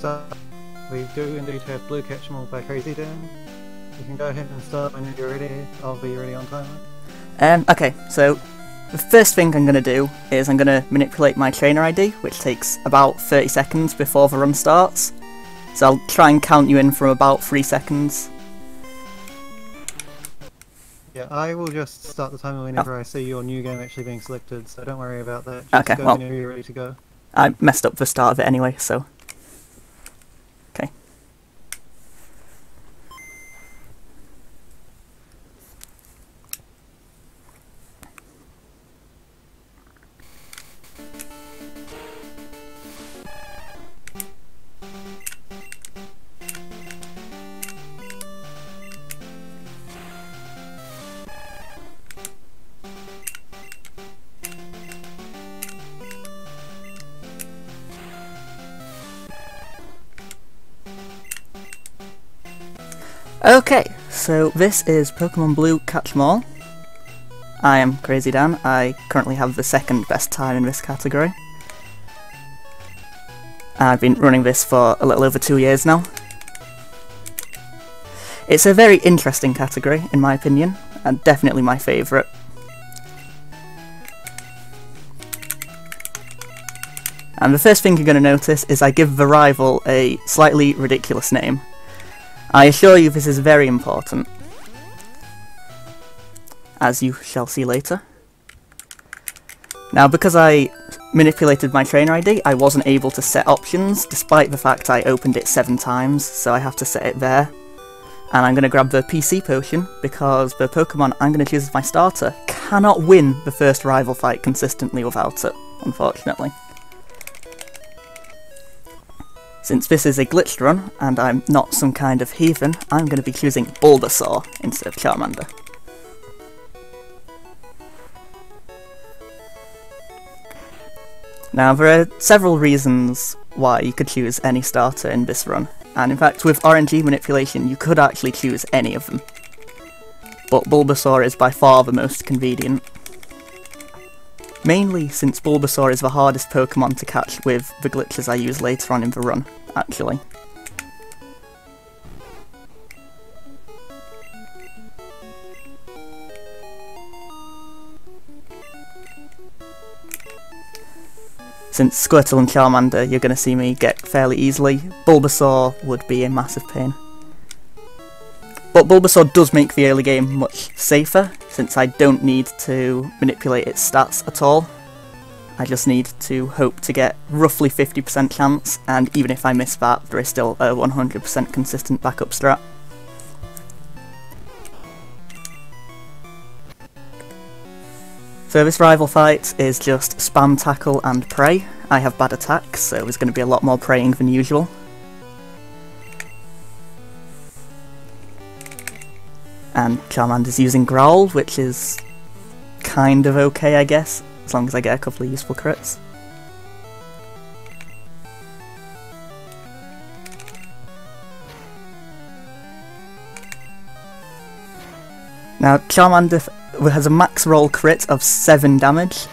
start. We do indeed have Blue Catch 'em All by krazyd4n. You can go ahead and start when you're ready. I'll be ready on timer. Okay, so the first thing I'm going to do is I'm going to manipulate my trainer ID, which takes about 30 seconds before the run starts. So I'll try and count you in from about 3 seconds. Yeah, I will just start the timer whenever I see your new game actually being selected, so don't worry about that. Just Okay, go well, whenever you're ready to go. I messed up the start of it anyway, so... Okay. Okay, so this is Pokémon Blue Catch 'em All. I am krazyd4n. I currently have the second best time in this category. I've been running this for a little over 2 years now. It's a very interesting category, in my opinion, and definitely my favourite. And the first thing you're going to notice is I give the rival a slightly ridiculous name. I assure you this is very important, as you shall see later. Now, because I manipulated my trainer ID, I wasn't able to set options, despite the fact I opened it 7 times, so I have to set it there. And I'm going to grab the PC potion, because the Pokemon I'm going to choose as my starter cannot win the first rival fight consistently without it, unfortunately. Since this is a glitched run, and I'm not some kind of heathen, I'm going to be choosing Bulbasaur instead of Charmander. Now, there are several reasons why you could choose any starter in this run, and in fact with RNG manipulation you could actually choose any of them. But Bulbasaur is by far the most convenient. Mainly since Bulbasaur is the hardest Pokemon to catch with the glitches I use later on in the run, actually. Since Squirtle and Charmander you're going to see me get fairly easily, Bulbasaur would be a massive pain. But Bulbasaur does make the early game much safer, since I don't need to manipulate its stats at all. I just need to hope to get roughly 50% chance, and even if I miss that, there is still a 100% consistent backup strat. So this rival fight is just spam tackle and pray. I have bad attacks, so there's going to be a lot more praying than usual. And Charmander's using Growl, which is kind of okay, I guess, as long as I get a couple of useful crits. Now, Charmander has a max roll crit of 7 damage.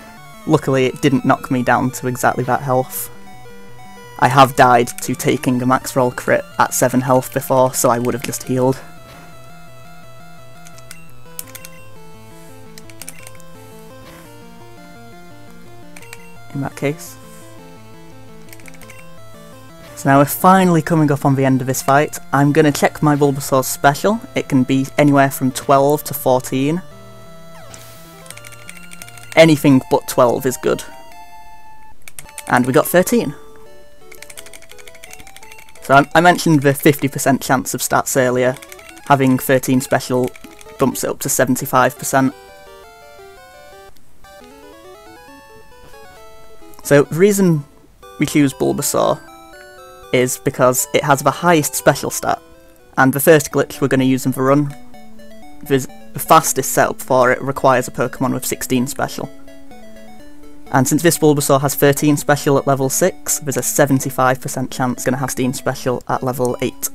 Luckily, it didn't knock me down to exactly that health. I have died to taking a max roll crit at 7 health before, so I would have just healed. In that case. So now we're finally coming up on the end of this fight. I'm going to check my Bulbasaur's special. It can be anywhere from 12 to 14. Anything but 12 is good. And we got 13. So I mentioned the 50% chance of stats earlier. Having 13 special bumps it up to 75%. So the reason we choose Bulbasaur is because it has the highest special stat, and the first glitch we're going to use in the run, the fastest setup for it requires a Pokemon with 16 special. And since this Bulbasaur has 13 special at level 6, there's a 75% chance it's going to have 16 special at level 8.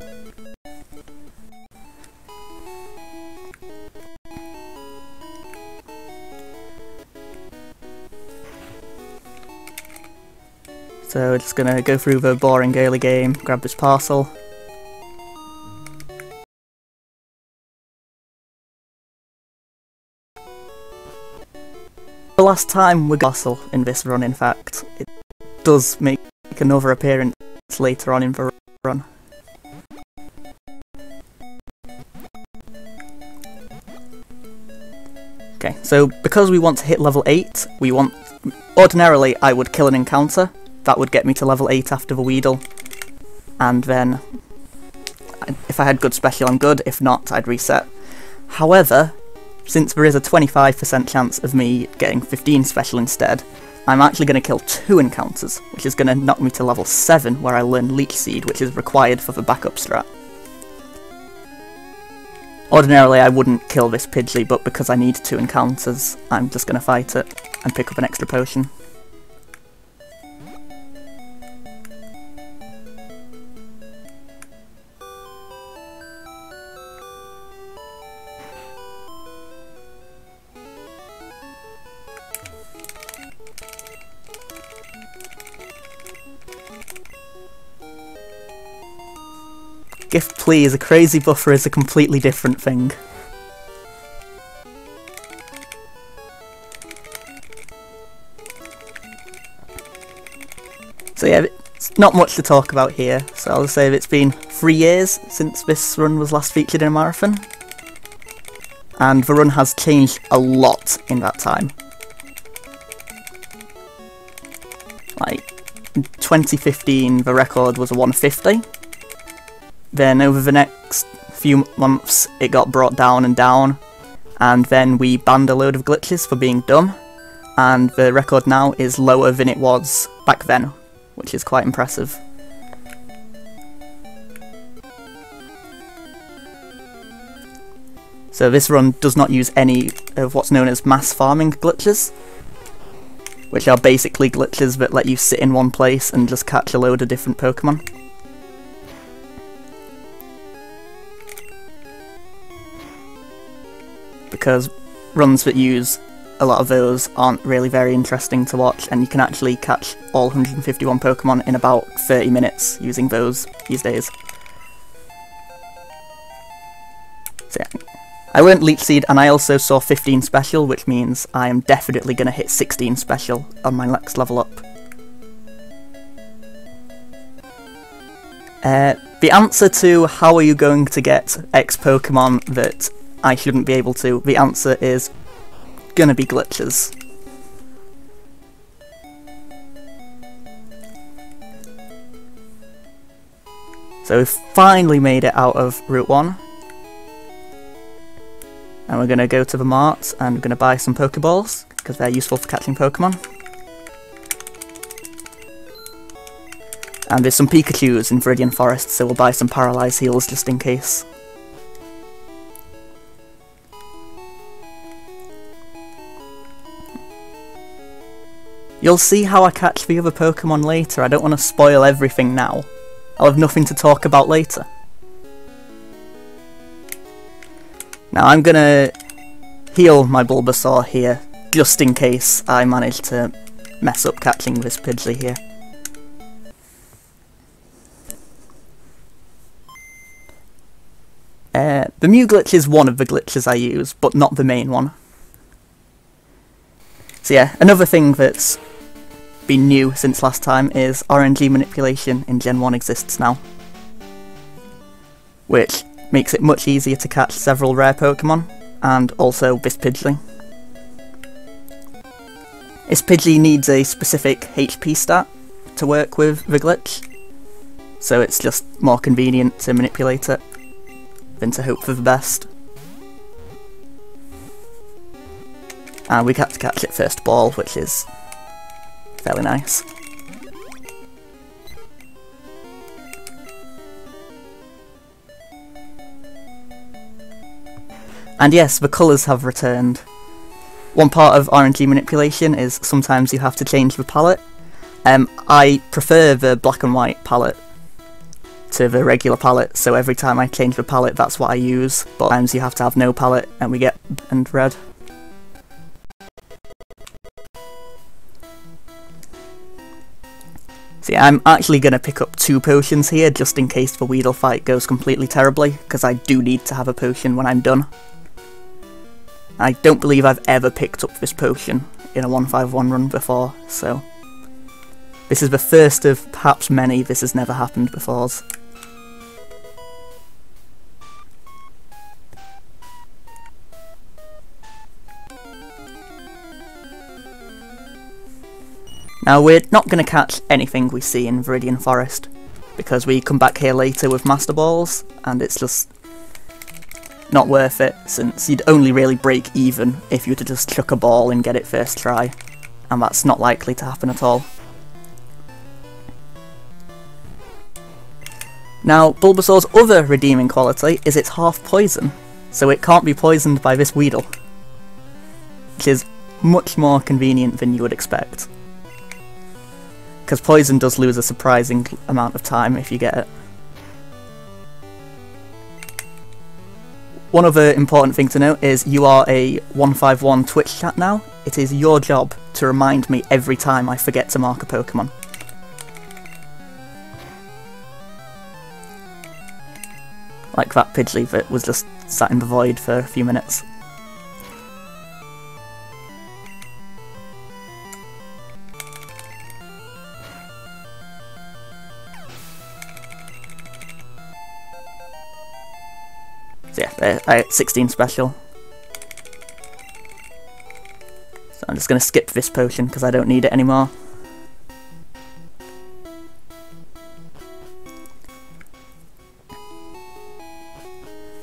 So we're just gonna go through the boring early game, grab this parcel. The last time we got parcel in this run, in fact, it does make another appearance later on in the run. Okay, so because we want to hit level 8, ordinarily I would kill an encounter, that would get me to level 8 after the Weedle, and then if I had good special I'm good, if not I'd reset. However, since there is a 25% chance of me getting 15 special instead, I'm actually going to kill 2 encounters, which is going to knock me to level 7 where I learn Leech Seed, which is required for the backup strat. Ordinarily I wouldn't kill this Pidgey, but because I need 2 encounters, I'm just going to fight it and pick up an extra potion. Gift Please, a crazy buffer is a completely different thing. So yeah, it's not much to talk about here, so I'll say it's been 3 years since this run was last featured in a marathon. And the run has changed a lot in that time. Like, in 2015 the record was a 150. Then over the next few months it got brought down and down, and then we banned a load of glitches for being dumb, and the record now is lower than it was back then, which is quite impressive. So this run does not use any of what's known as mass farming glitches, which are basically glitches that let you sit in one place and just catch a load of different Pokemon. Because runs that use a lot of those aren't really very interesting to watch, and you can actually catch all 151 Pokemon in about 30 minutes using those these days. So yeah, I learnt Leech Seed and I also saw 15 special, which means I am definitely going to hit 16 special on my next level up. The answer to how are you going to get X Pokemon that I shouldn't be able to, the answer is gonna be glitches. So we've finally made it out of Route 1. And we're gonna go to the mart and we're gonna buy some Pokeballs, because they're useful for catching Pokemon. And there's some Pikachus in Viridian Forest, so we'll buy some Paralyze Heals just in case. You'll see how I catch the other Pokemon later. I don't want to spoil everything now. I'll have nothing to talk about later. Now I'm gonna heal my Bulbasaur here, just in case I manage to mess up catching this Pidgey here. The Mew glitch is one of the glitches I use, but not the main one. So yeah, another thing that's been new since last time is RNG manipulation in Gen 1 exists now, which makes it much easier to catch several rare Pokemon, and also this Pidgey. This Pidgey needs a specific HP stat to work with the glitch, so it's just more convenient to manipulate it than to hope for the best. And we have to catch it first ball, which is fairly nice. And yes, the colours have returned. One part of RNG manipulation is sometimes you have to change the palette. I prefer the black and white palette to the regular palette, so every time I change the palette that's what I use, but sometimes you have to have no palette and we get and red. See, I'm actually going to pick up 2 potions here just in case the Weedle fight goes completely terribly, because I do need to have a potion when I'm done. I don't believe I've ever picked up this potion in a 151 run before, so this is the first of perhaps many this has never happened before. Now, we're not going to catch anything we see in Viridian Forest, because we come back here later with Master Balls, and it's just not worth it, since you'd only really break even if you were to just chuck a ball and get it first try, and that's not likely to happen at all. Now, Bulbasaur's other redeeming quality is it's half poison, so it can't be poisoned by this Weedle, which is much more convenient than you would expect. Because poison does lose a surprising amount of time if you get it. One other important thing to note is you are a 151 Twitch chat now. It is your job to remind me every time I forget to mark a Pokemon. Like that Pidgey that was just sat in the void for a few minutes. So yeah, I 16 special. So I'm just going to skip this potion because I don't need it anymore.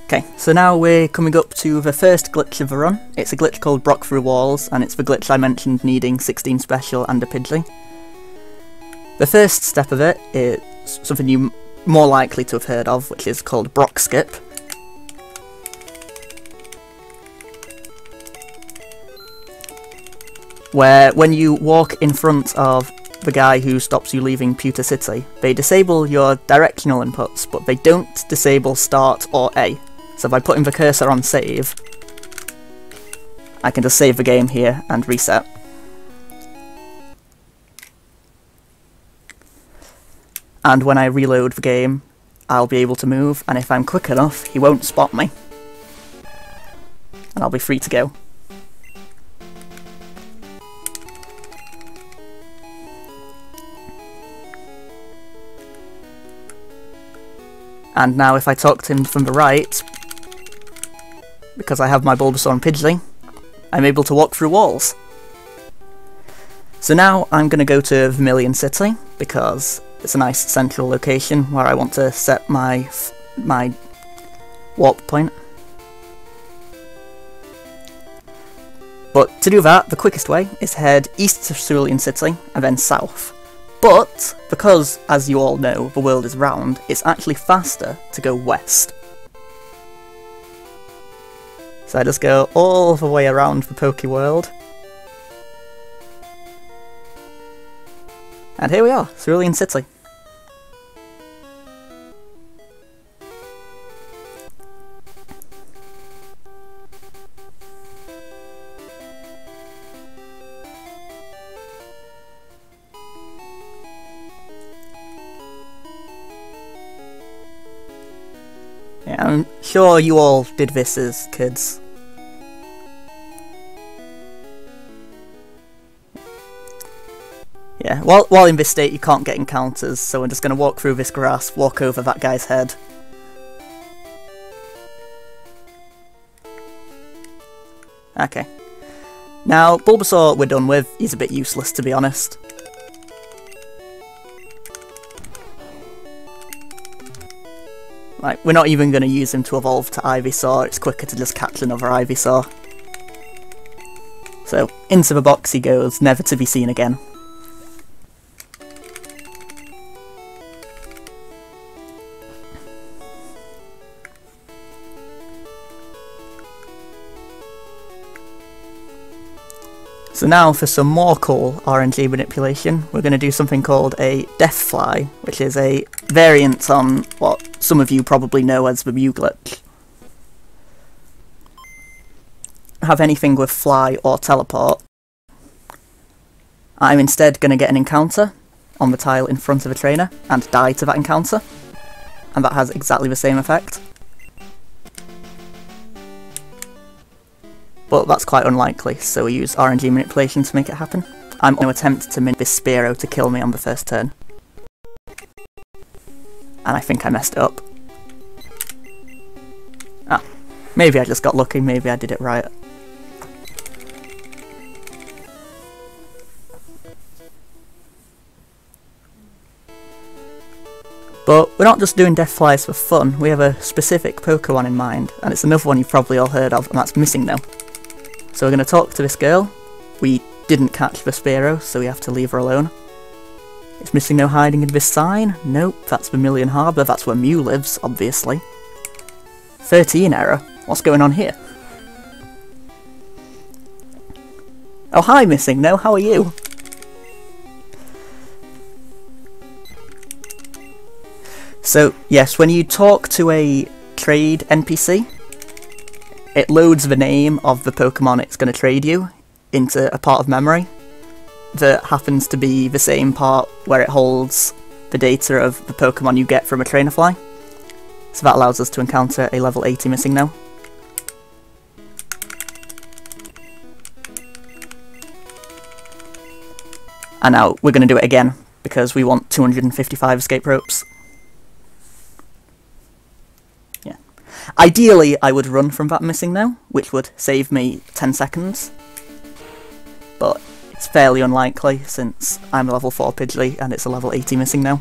Okay, so now we're coming up to the first glitch of the run. It's a glitch called Brock Through Walls, and it's the glitch I mentioned needing 16 special and a Pidgey. The first step of it is something you're more likely to have heard of, which is called Brock Skip. Where when you walk in front of the guy who stops you leaving Pewter City, they disable your directional inputs, but they don't disable start or A. So by putting the cursor on save, I can just save the game here and reset. And when I reload the game, I'll be able to move, and if I'm quick enough, he won't spot me. And I'll be free to go. And now if I talk to him from the right, because I have my Bulbasaur and Pidgey, I'm able to walk through walls. So now I'm going to go to Vermilion City, because it's a nice central location where I want to set my warp point. But to do that, the quickest way is head east to Cerulean City, and then south. But, because, as you all know, the world is round, it's actually faster to go west. So I just go all the way around the Poké World. And here we are, Cerulean City. Yeah, I'm sure you all did this as kids. Yeah, while in this state you can't get encounters, so I'm just going to walk through this grass, walk over that guy's head. Okay. Now, Bulbasaur we're done with. He's a bit useless, to be honest. Like, we're not even going to use him to evolve to Ivysaur, it's quicker to just catch another Ivysaur. So, into the box he goes, never to be seen again. So now for some more cool RNG manipulation, we're going to do something called a Death Fly, which is a variant on what some of you probably know as the Mew glitch. Have anything with Fly or Teleport. I'm instead going to get an encounter, on the tile in front of a trainer and die to that encounter, and that has exactly the same effect. But that's quite unlikely, so we use RNG manipulation to make it happen. I'm going to attempt to min this Spearow to kill me on the first turn. And I think I messed it up. Ah, maybe I just got lucky, maybe I did it right. But we're not just doing Death Flies for fun, we have a specific Pokemon in mind, and it's another one you've probably all heard of, and that's Missing No. So we're going to talk to this girl. We didn't catch the Spearow, so we have to leave her alone. Is Missing No hiding in this sign? Nope, that's Vermilion Harbour, that's where Mew lives, obviously. 13 error? What's going on here? Oh hi Missing No, how are you? So, yes, when you talk to a trade NPC, it loads the name of the Pokemon it's going to trade you into a part of memory that happens to be the same part where it holds the data of the Pokemon you get from a trainer fly. So that allows us to encounter a level 80 Missing No. And now we're going to do it again, because we want 255 escape ropes. Yeah. Ideally, I would run from that Missing No, which would save me 10 seconds. But it's fairly unlikely, since I'm a level 4 Pidgey and it's a level 80 Missing No.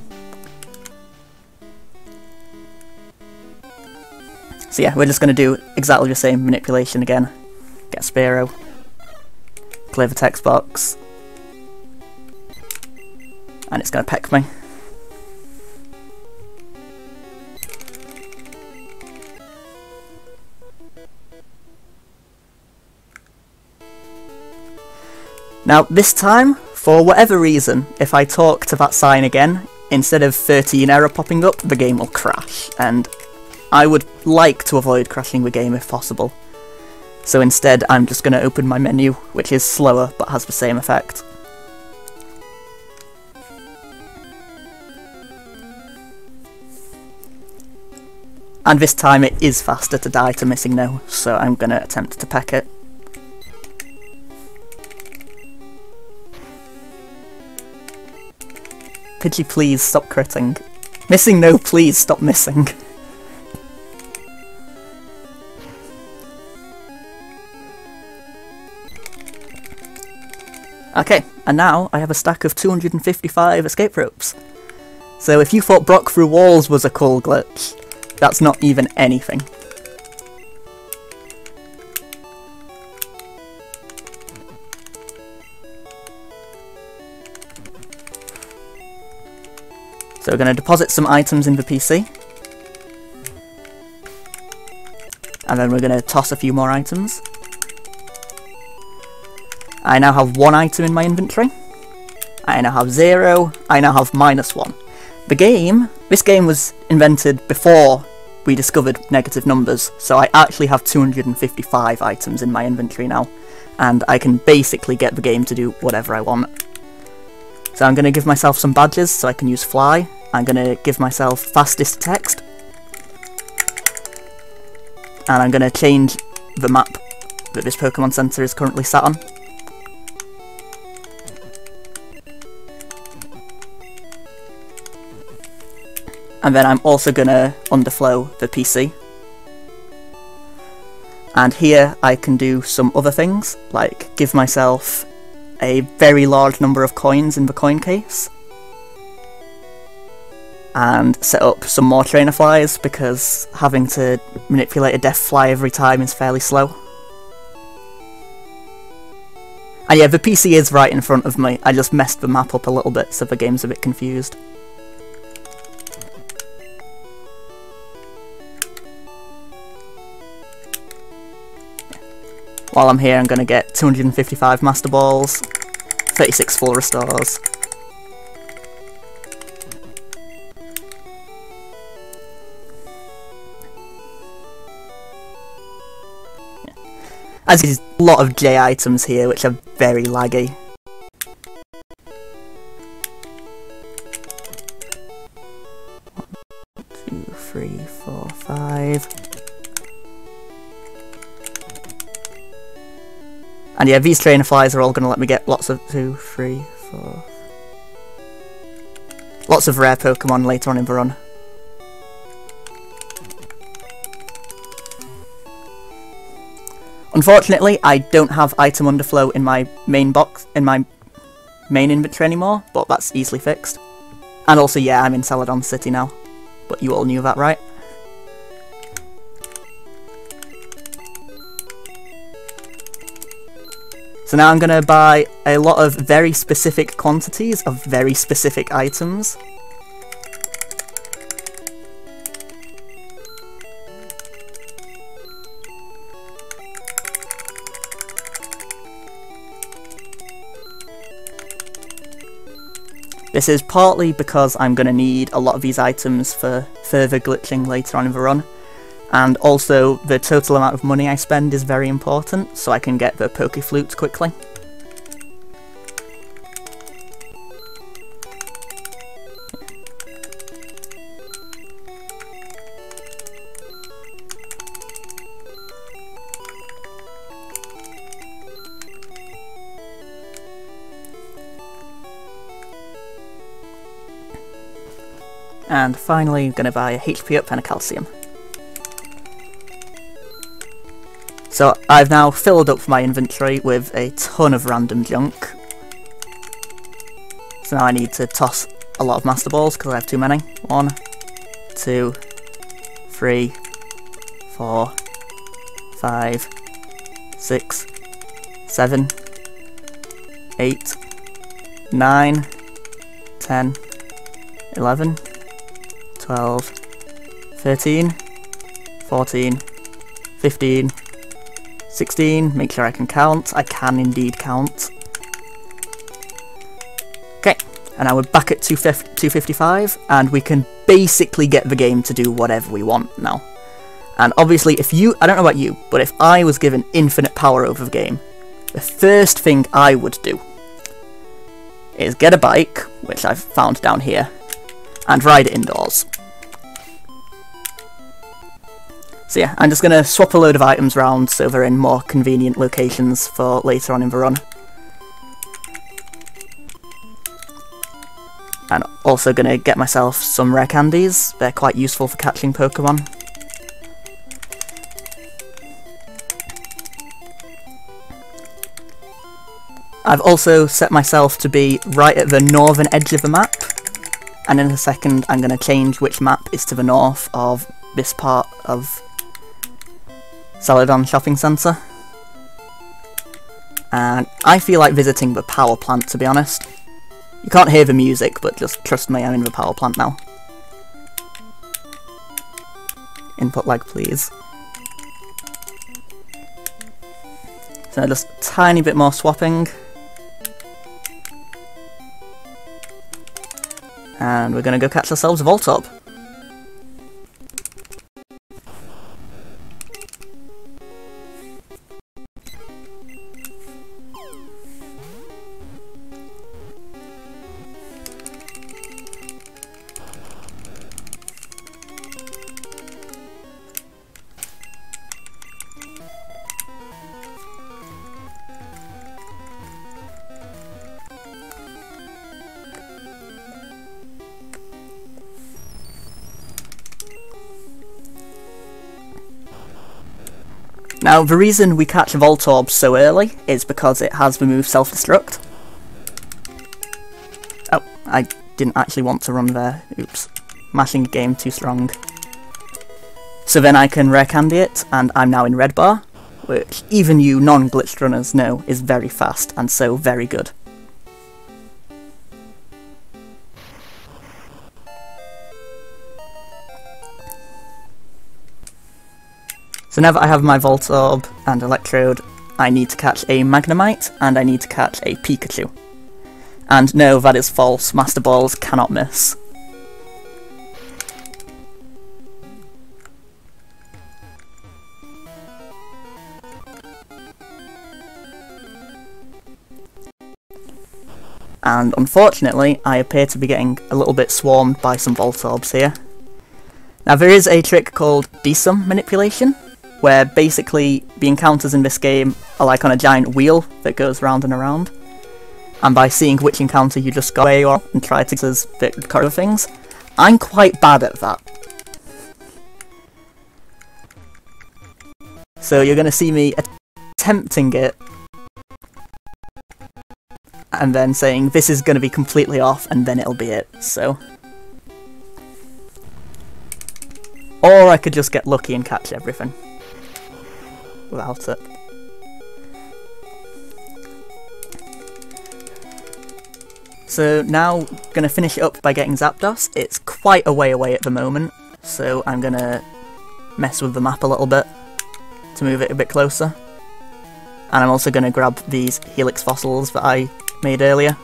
So yeah, we're just going to do exactly the same manipulation again. Get a Spearow, clear the text box, and it's going to peck me. Now this time, for whatever reason, if I talk to that sign again, instead of 13 error popping up, the game will crash, and I would like to avoid crashing the game if possible. So instead I'm just going to open my menu, which is slower but has the same effect. And this time it is faster to die to Missing No, so I'm going to attempt to peck it. Pidgey, please stop critting. Missing No, please stop missing. Okay, and now I have a stack of 255 escape ropes. So if you thought Brock through walls was a cool glitch, that's not even anything. So we're going to deposit some items in the PC. And then we're going to toss a few more items. I now have 1 item in my inventory. I now have 0. I now have -1. This game was invented before we discovered negative numbers, so I actually have 255 items in my inventory now, and I can basically get the game to do whatever I want. So I'm going to give myself some badges so I can use Fly. I'm going to give myself Fastest Text. And I'm going to change the map that this Pokemon Center is currently sat on. And then I'm also going to underflow the PC. And here I can do some other things, like give myself a very large number of coins in the coin case. And set up some more trainer flies, because having to manipulate a death fly every time is fairly slow. And yeah, the PC is right in front of me, I just messed the map up a little bit so the game's a bit confused. While I'm here, I'm going to get 255 Master Balls, 36 full restores. As there's a lot of J items here, which are very laggy. 2, 3, 4, 5. And yeah, these trainer flies are all going to let me get lots of 2, 3, 4. Lots of rare Pokemon later on in the run. Unfortunately, I don't have item underflow in my main box, in my main inventory anymore, but that's easily fixed. And also, yeah, I'm in Celadon City now. But you all knew that, right? So now I'm going to buy a lot of very specific quantities of very specific items. This is partly because I'm going to need a lot of these items for further glitching later on in the run, and also the total amount of money I spend is very important, so I can get the Pokéflutes quickly. And finally, I'm going to buy a HP up and a calcium. So I've now filled up my inventory with a ton of random junk. So now I need to toss a lot of Master Balls because I have too many. 1, 2, 3, 4, 5, 6, 7, 8, 9, 10, 11, 12, 13, 14, 15, 16, make sure I can count. I can indeed count. Okay, and now we're back at 255, and we can basically get the game to do whatever we want now. And obviously, I don't know about you, but if I was given infinite power over the game, the first thing I would do is get a bike, which I've found down here, and ride it indoors. So yeah, I'm just going to swap a load of items around so they're in more convenient locations for later on in the run. And also going to get myself some rare candies, they're quite useful for catching Pokemon. I've also set myself to be right at the northern edge of the map, and in a second I'm going to change which map is to the north of this part of Celadon Shopping Centre. And I feel like visiting the power plant, to be honest. You can't hear the music, but just trust me, I'm in the power plant now. Input lag, please. So just a tiny bit more swapping. And we're going to go catch ourselves a Voltorb. Now, the reason we catch Voltorb so early is because it has the move Self-Destruct. Oh, I didn't actually want to run there. Oops. Mashing the game too strong. So then I can Rare Candy it, and I'm now in Red Bar, which even you non-glitched runners know is very fast, and so very good. So now that I have my Voltorb and Electrode, I need to catch a Magnemite, and I need to catch a Pikachu. And no, that is false, Master Balls cannot miss. And unfortunately, I appear to be getting a little bit swarmed by some Voltorbs here. Now there is a trick called desum manipulation, where basically the encounters in this game are like on a giant wheel that goes round and around. And by seeing which encounter you just go away or and try to fit cover things, I'm quite bad at that. So you're going to see me attempting it, and then saying this is going to be completely off, and then it'll be it, so... Or I could just get lucky and catch everything without it. So now, gonna finish it up by getting Zapdos. It's quite a way away at the moment, so I'm gonna mess with the map a little bit to move it a bit closer. And I'm also gonna grab these Helix fossils that I made earlier.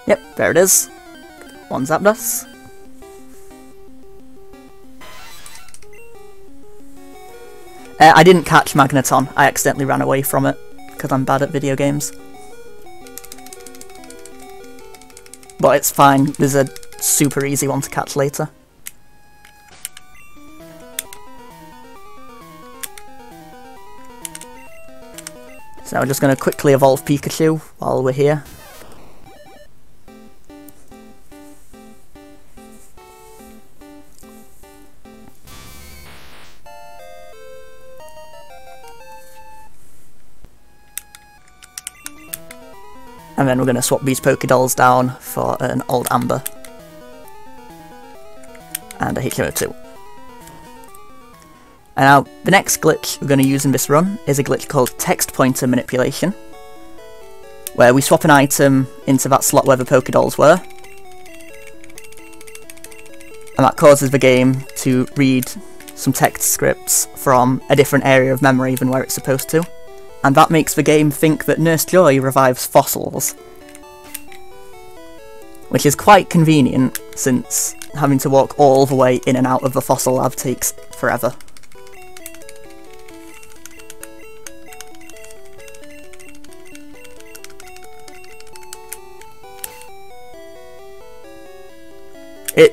Yep, there it is. One Zapdos. I didn't catch Magneton, I accidentally ran away from it, because I'm bad at video games. But it's fine, there's a super easy one to catch later. So I'm just going to quickly evolve Pikachu while we're here. And then we're going to swap these Pokédolls down for an Old Amber. And a H02. And now, the next glitch we're going to use in this run is a glitch called Text Pointer Manipulation, where we swap an item into that slot where the Pokédolls were, and that causes the game to read some text scripts from a different area of memory than where it's supposed to. And that makes the game think that Nurse Joy revives fossils. Which is quite convenient, since having to walk all the way in and out of the fossil lab takes forever.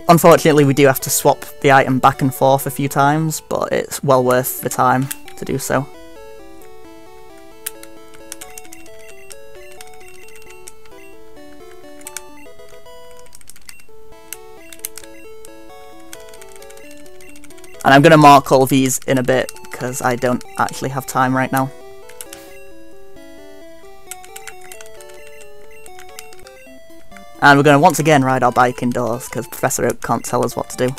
Unfortunately, we do have to swap the item back and forth a few times, but it's well worth the time to do so. And I'm going to mark all these in a bit, because I don't actually have time right now. And we're going to once again ride our bike indoors, because Professor Oak can't tell us what to do.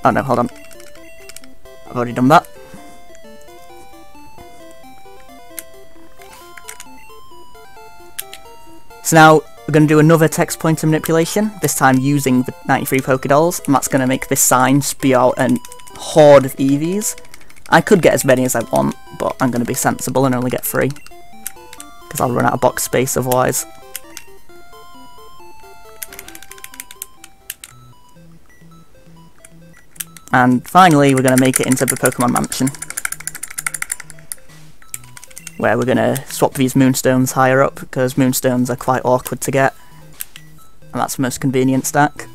Oh no, hold on. I've already done that. So now, we're going to do another text pointer manipulation, this time using the 93 Pokédolls, and that's going to make this sign spew out a horde of EVs. I could get as many as I want, but I'm going to be sensible and only get 3, because I'll run out of box space otherwise. And finally, we're going to make it into the Pokemon Mansion, where we're going to swap these Moonstones higher up, because Moonstones are quite awkward to get, and that's the most convenient stack.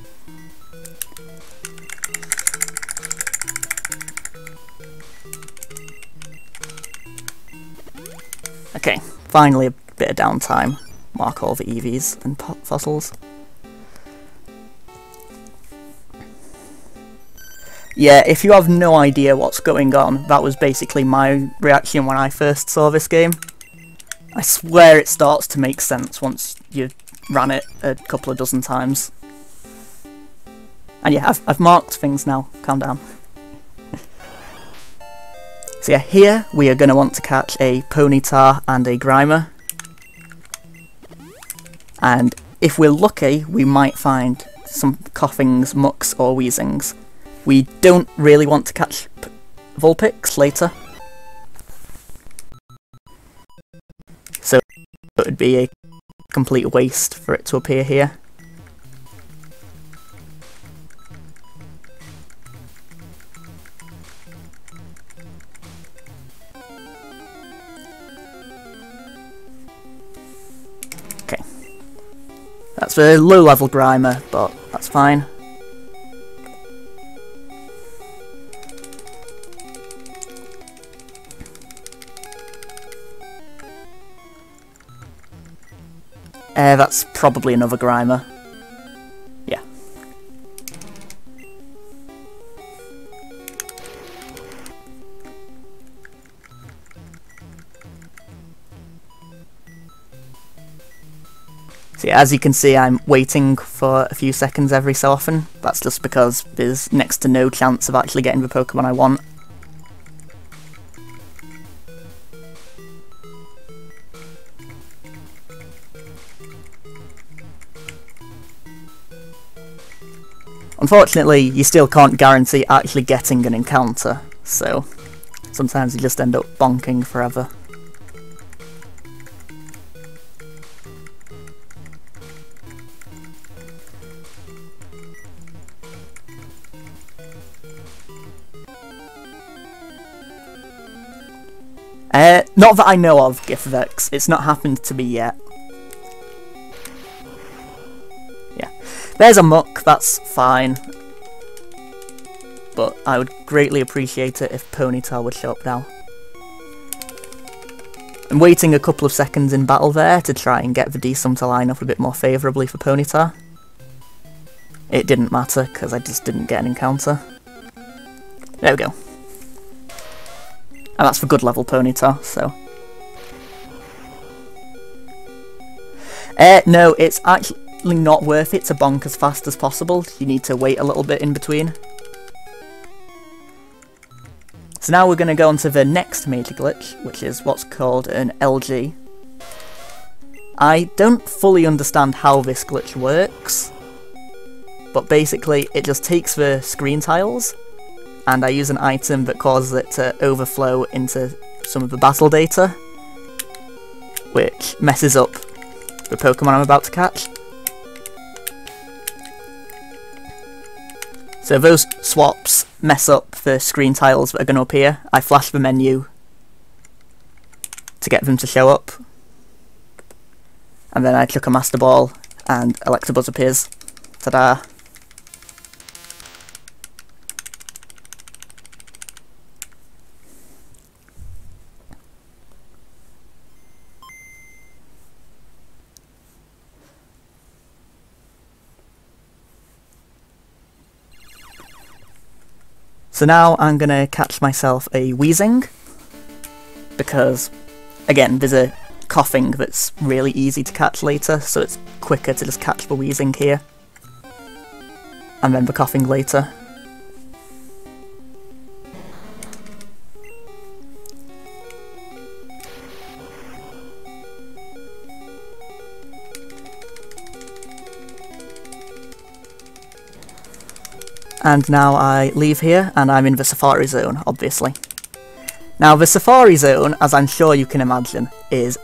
Okay, finally a bit of downtime. Mark all the EVs and fossils. Yeah, if you have no idea what's going on, that was basically my reaction when I first saw this game. I swear it starts to make sense once you ran it a couple of dozen times. And yeah, I've marked things now, calm down. So yeah, here we are going to want to catch a Ponyta and a Grimer. And if we're lucky, we might find some Coughings, Mucks or Weezings. We don't really want to catch Vulpix later, so it would be a complete waste for it to appear here. That's a low level Grimer, but that's fine. That's probably another Grimer. Yeah. So yeah, as you can see, I'm waiting for a few seconds every so often. That's just because there's next to no chance of actually getting the Pokemon I want. Unfortunately, you still can't guarantee actually getting an encounter, so sometimes you just end up bonking forever. Not that I know of, Gifvex. It's not happened to me yet. Yeah. There's a Muck, that's fine. But I would greatly appreciate it if Ponyta would show up now. I'm waiting a couple of seconds in battle there to try and get the D-Sum to line up a bit more favourably for Ponyta. It didn't matter, because I just didn't get an encounter. There we go. And that's for good level Ponyta, so... no, it's actually not worth it to bonk as fast as possible. You need to wait a little bit in between. So now we're going to go on to the next major glitch, which is what's called an LG. I don't fully understand how this glitch works, but basically it just takes the screen tiles, and I use an item that causes it to overflow into some of the battle data, which messes up the Pokemon I'm about to catch. So those swaps mess up the screen tiles that are going to appear. I flash the menu to get them to show up, and then I chuck a Master Ball and Electabuzz appears. Ta-da! So now I'm going to catch myself a Weezing, because, again, there's a Coughing that's really easy to catch later, so it's quicker to just catch the Weezing here, and then the Coughing later. And now I leave here, and I'm in the Safari Zone, obviously. Now, the Safari Zone, as I'm sure you can imagine, is,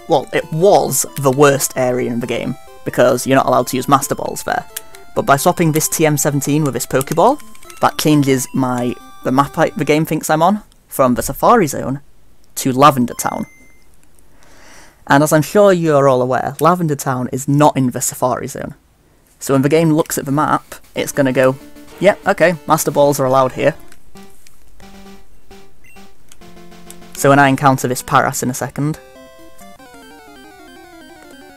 well, it was the worst area in the game, because you're not allowed to use Master Balls there. But by swapping this TM17 with this Pokeball, that changes the map the game thinks I'm on, from the Safari Zone to Lavender Town. And as I'm sure you're all aware, Lavender Town is not in the Safari Zone. So when the game looks at the map, it's going to go, yeah, okay, Master Balls are allowed here. So when I encounter this Paras in a second,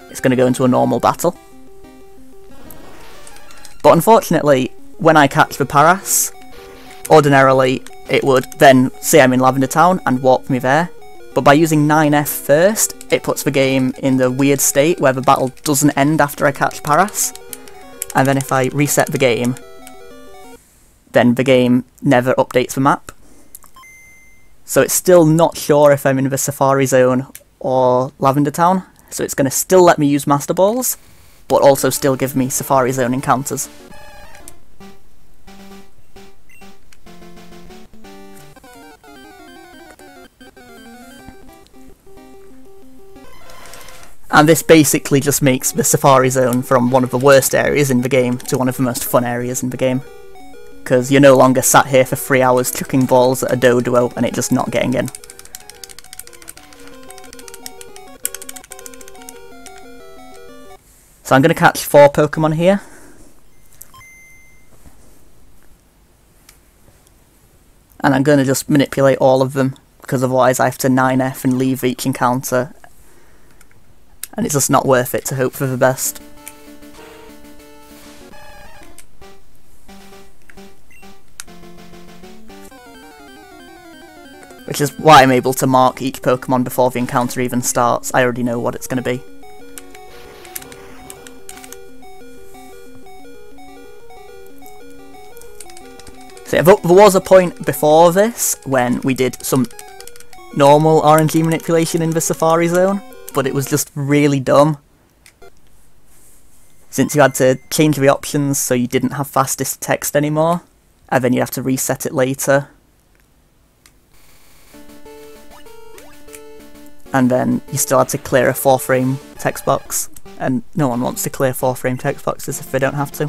it's going to go into a normal battle. But unfortunately, when I catch the Paras, ordinarily it would then say I'm in Lavender Town and warp me there. But by using 9F first, it puts the game in the weird state where the battle doesn't end after I catch Paras. And then if I reset the game, then the game never updates the map. So it's still not sure if I'm in the Safari Zone or Lavender Town, so it's going to still let me use Master Balls, but also still give me Safari Zone encounters. And this basically just makes the Safari Zone from one of the worst areas in the game to one of the most fun areas in the game. Because you're no longer sat here for 3 hours chucking balls at a Doduo and it just not getting in. So I'm going to catch 4 Pokemon here. And I'm going to just manipulate all of them, because otherwise I have to 9F and leave each encounter. And it's just not worth it to hope for the best. Which is why I'm able to mark each Pokemon before the encounter even starts. I already know what it's going to be. So there was a point before this when we did some normal RNG manipulation in the Safari Zone, but it was just really dumb. Since you had to change the options so you didn't have fastest text anymore, and then you have to reset it later. And then you still had to clear a 4-frame text box, and no one wants to clear 4-frame text boxes if they don't have to.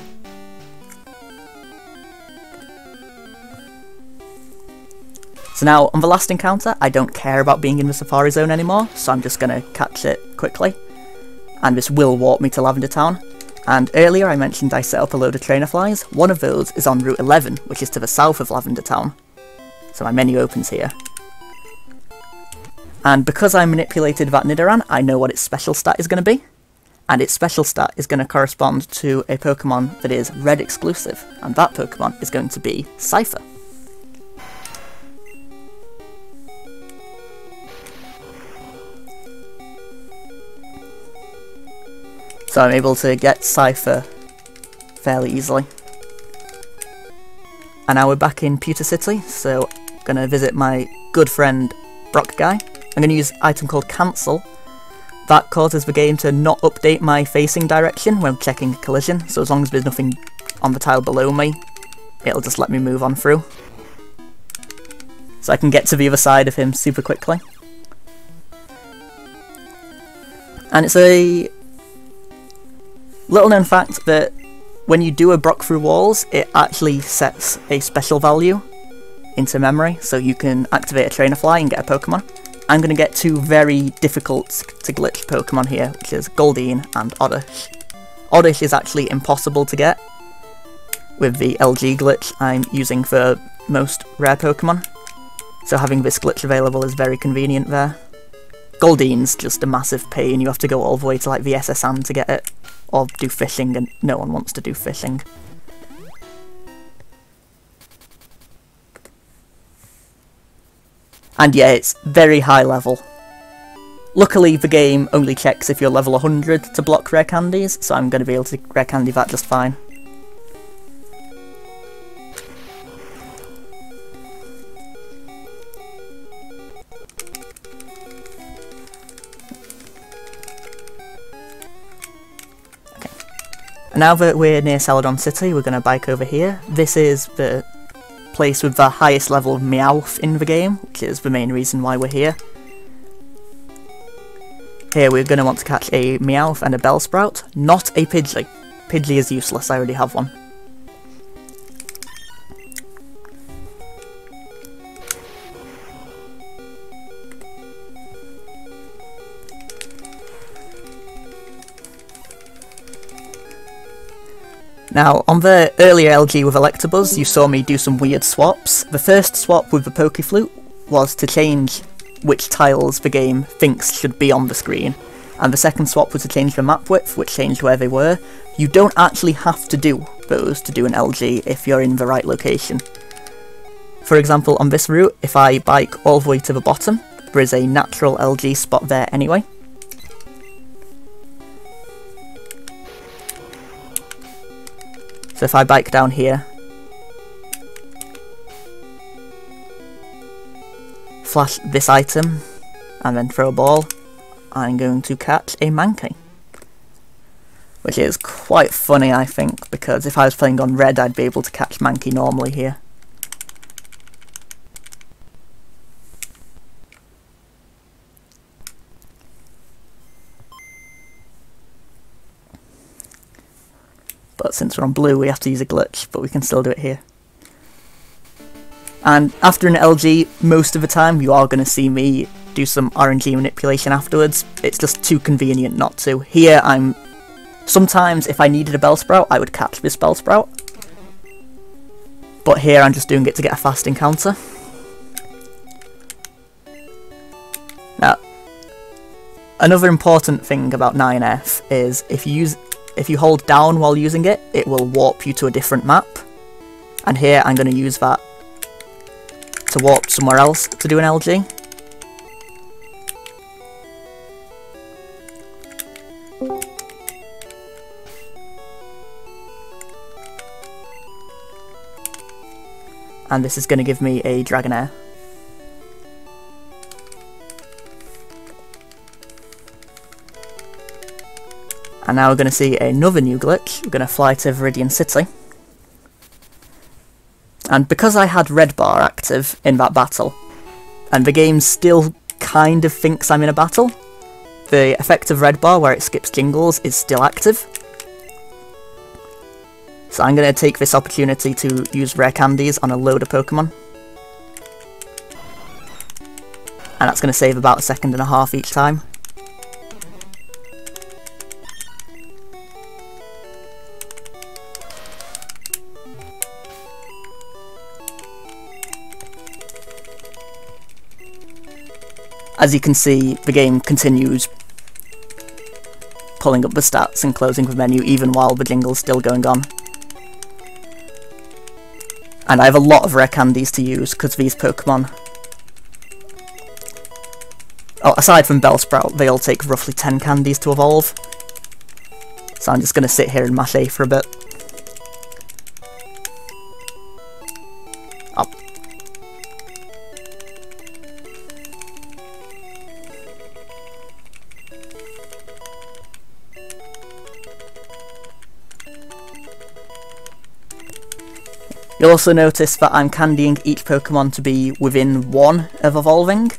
So now, on the last encounter, I don't care about being in the Safari Zone anymore, so I'm just going to catch it quickly. And this will warp me to Lavender Town. And earlier I mentioned I set up a load of trainer flies. One of those is on Route 11, which is to the south of Lavender Town. So my menu opens here. And because I manipulated that Nidoran, I know what its special stat is going to be. And its special stat is going to correspond to a Pokemon that is Red exclusive. And that Pokemon is going to be Cypher. So I'm able to get Cypher fairly easily. And now we're back in Pewter City, so I'm going to visit my good friend Brock Guy. I'm going to use an item called Cancel. That causes the game to not update my facing direction when checking a collision, so as long as there's nothing on the tile below me, it'll just let me move on through. So I can get to the other side of him super quickly. And it's a little known fact that when you do a Brock through walls, it actually sets a special value into memory, so you can activate a trainer fly and get a Pokemon. I'm going to get 2 very difficult to glitch Pokemon here, which is Goldeen and Oddish. Oddish is actually impossible to get with the LG glitch I'm using for most rare Pokemon, so having this glitch available is very convenient there. Goldeen's just a massive pain, you have to go all the way to like the SSN to get it, or do fishing, and no one wants to do fishing. And yeah, it's very high level. Luckily the game only checks if you're level 100 to block rare candies, so I'm going to be able to rare candy that just fine. And now that we're near Celadon City, we're going to bike over here. This is the place with the highest level of Meowth in the game, which is the main reason why we're here. Here we're going to want to catch a Meowth and a Bellsprout, not a Pidgey. Pidgey is useless, I already have one. Now, on the earlier LG with Electabuzz, you saw me do some weird swaps. The first swap with the Pokeflute was to change which tiles the game thinks should be on the screen, and the second swap was to change the map width, which changed where they were. You don't actually have to do those to do an LG if you're in the right location. For example, on this route, if I bike all the way to the bottom, there is a natural LG spot there anyway. So if I bike down here, flash this item, and then throw a ball, I'm going to catch a Mankey. Which is quite funny, I think, because if I was playing on red, I'd be able to catch Mankey normally here. But since we're on blue, we have to use a glitch, but we can still do it here. And after an LG, most of the time, you are going to see me do some RNG manipulation afterwards. It's just too convenient not to. Here, I'm Sometimes if I needed a Bellsprout, I would catch this Bellsprout. But here I'm just doing it to get a fast encounter. Now, another important thing about 9F is if you hold down while using it, it will warp you to a different map. And here I'm going to use that to warp somewhere else to do an LG. And this is going to give me a Dragonair. And now we're going to see another new glitch. We're going to fly to Viridian City. And because I had red bar active in that battle, and the game still kind of thinks I'm in a battle, the effect of red bar where it skips jingles is still active. So I'm going to take this opportunity to use rare candies on a load of Pokemon. And that's going to save about 1.5 seconds each time. As you can see, the game continues pulling up the stats and closing the menu even while the jingle's still going on. And I have a lot of rare candies to use because these Pokemon, aside from Bellsprout, they all take roughly 10 candies to evolve. So I'm just going to sit here and mash A for a bit. Oh. You'll also notice that I'm candying each Pokemon to be within 1 of evolving,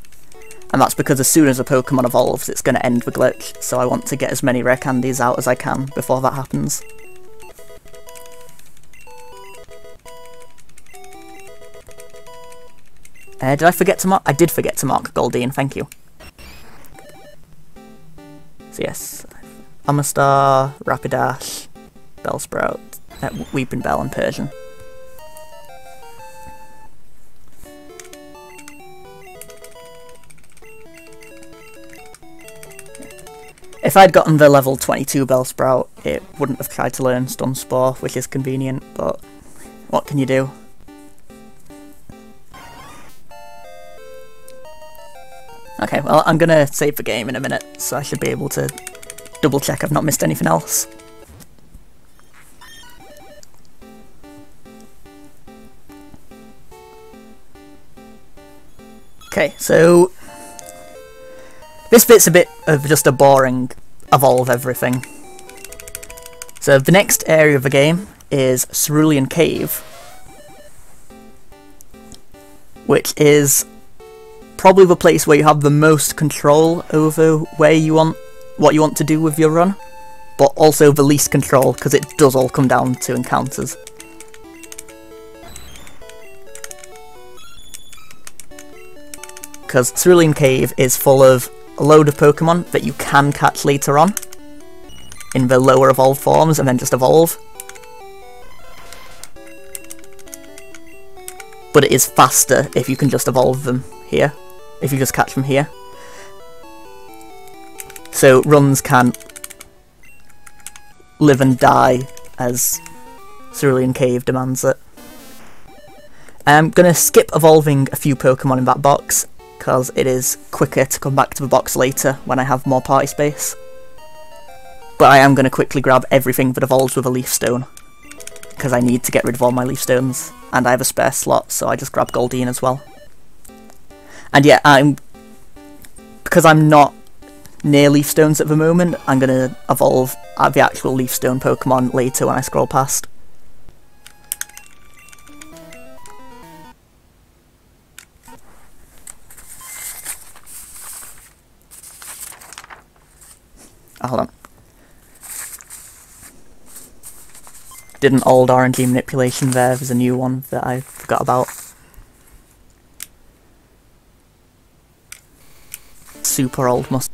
and that's because as soon as a Pokemon evolves it's going to end the glitch, so I want to get as many rare candies out as I can before that happens. Did I forget to mark? I did forget to mark Goldeen, thank you. So yes, Amistar, Rapidash, Bellsprout, Weeping Bell and Persian. If I'd gotten the level 22 Bellsprout, it wouldn't have tried to learn Stun Spore, which is convenient, but what can you do? Okay, well, I'm gonna save the game in a minute, so I should be able to double check I've not missed anything else. Okay, so this bit's a bit of just a boring evolve everything. So the next area of the game is Cerulean Cave, which is probably the place where you have the most control over what you want to do with your run, but also the least control because it does all come down to encounters. Because Cerulean Cave is full of a load of Pokemon that you can catch later on in the lower evolved forms and then just evolve. But it is faster if you can just evolve them here, if you just catch them here. So runs can live and die as Cerulean Cave demands it. I'm going to skip evolving a few Pokemon in that box, because it is quicker to come back to the box later when I have more party space. But I am going to quickly grab everything that evolves with a Leaf Stone, because I need to get rid of all my Leaf Stones, and I have a spare slot, so I just grab Goldeen as well. And yeah, because I'm not near Leaf Stones at the moment, I'm going to evolve the actual Leaf Stone Pokemon later when I scroll past. Oh, hold on. Did an old RNG manipulation there, there's a new one that I forgot about. Super old must.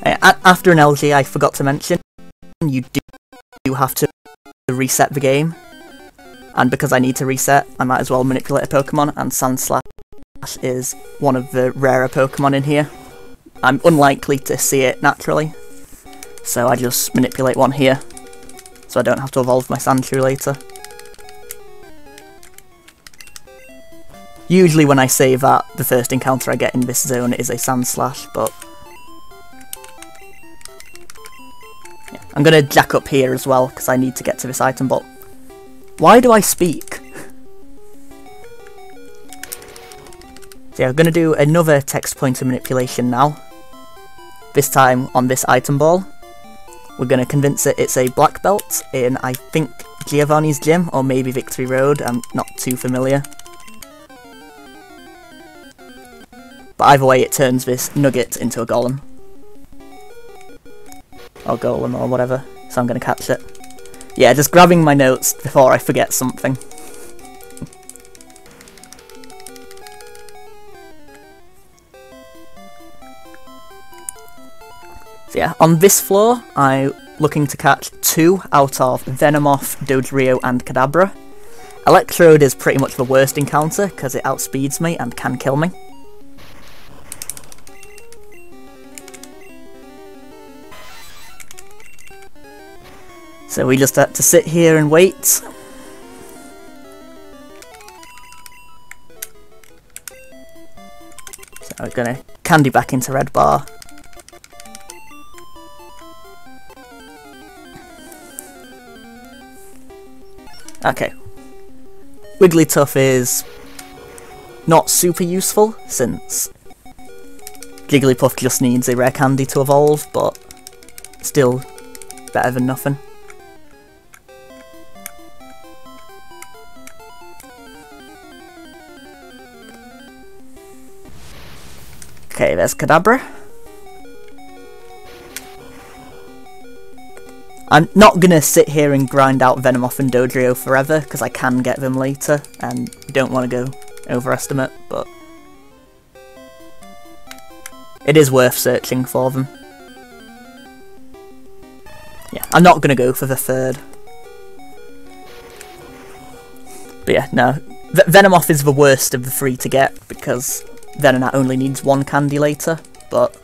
Yeah. after an LG, I forgot to mention, you do have to reset the game. And because I need to reset, I might as well manipulate a Pokemon, and Sandslash is one of the rarer Pokemon in here. I'm unlikely to see it naturally, so I just manipulate one here, so I don't have to evolve my Sandshrew later. Usually when I say that, the first encounter I get in this zone is a Sandslash, but... yeah. I'm gonna jack up here as well, because I need to get to this item, but... why do I speak? So yeah, I'm gonna do another text pointer manipulation now. This time on this item ball. We're gonna convince it it's a black belt in, I think, Giovanni's gym, or maybe Victory Road, I'm not too familiar. But either way, it turns this nugget into a golem. Or golem, or whatever, so I'm gonna catch it. Yeah, just grabbing my notes before I forget something. So yeah, on this floor, I'm looking to catch 2 out of Venomoth, Dodrio and Kadabra. Electrode is pretty much the worst encounter, because it outspeeds me and can kill me. So we just have to sit here and wait. So we're gonna candy back into red bar. Okay. Wigglytuff is not super useful, since Jigglypuff just needs a rare candy to evolve, but still better than nothing. Okay, there's Kadabra. I'm not gonna sit here and grind out Venomoth and Dodrio forever, because I can get them later, and don't want to go overestimate, but it is worth searching for them. Yeah, I'm not gonna go for the third. But yeah, no. Venomoth is the worst of the 3 to get, because Venonat only needs 1 candy later, but...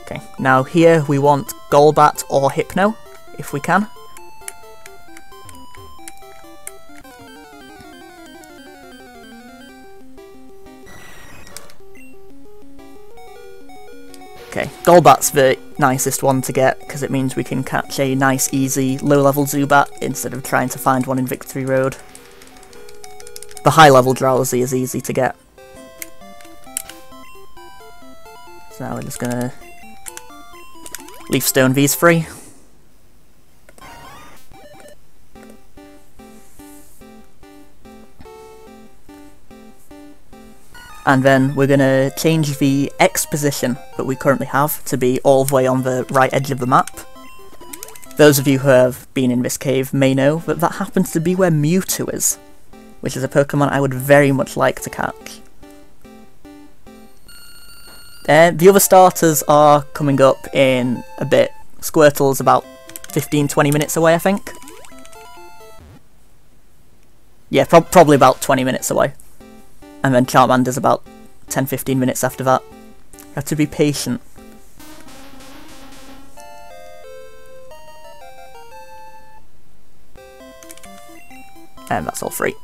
okay, now here we want Golbat or Hypno, if we can. Okay, Golbat's the nicest one to get, because it means we can catch a nice, easy, low-level Zubat instead of trying to find one in Victory Road. The high-level Drowsy is easy to get. So now we're just gonna Leaf Stone V's free. And then we're going to change the X position that we currently have to be all the way on the right edge of the map. Those of you who have been in this cave may know that that happens to be where Mewtwo is, which is a Pokemon I would very much like to catch. The other starters are coming up in a bit. Squirtle's about 15-20 minutes away, I think. Yeah, probably about 20 minutes away. And then Charmander's about 10-15 minutes after that. You have to be patient. And that's all free.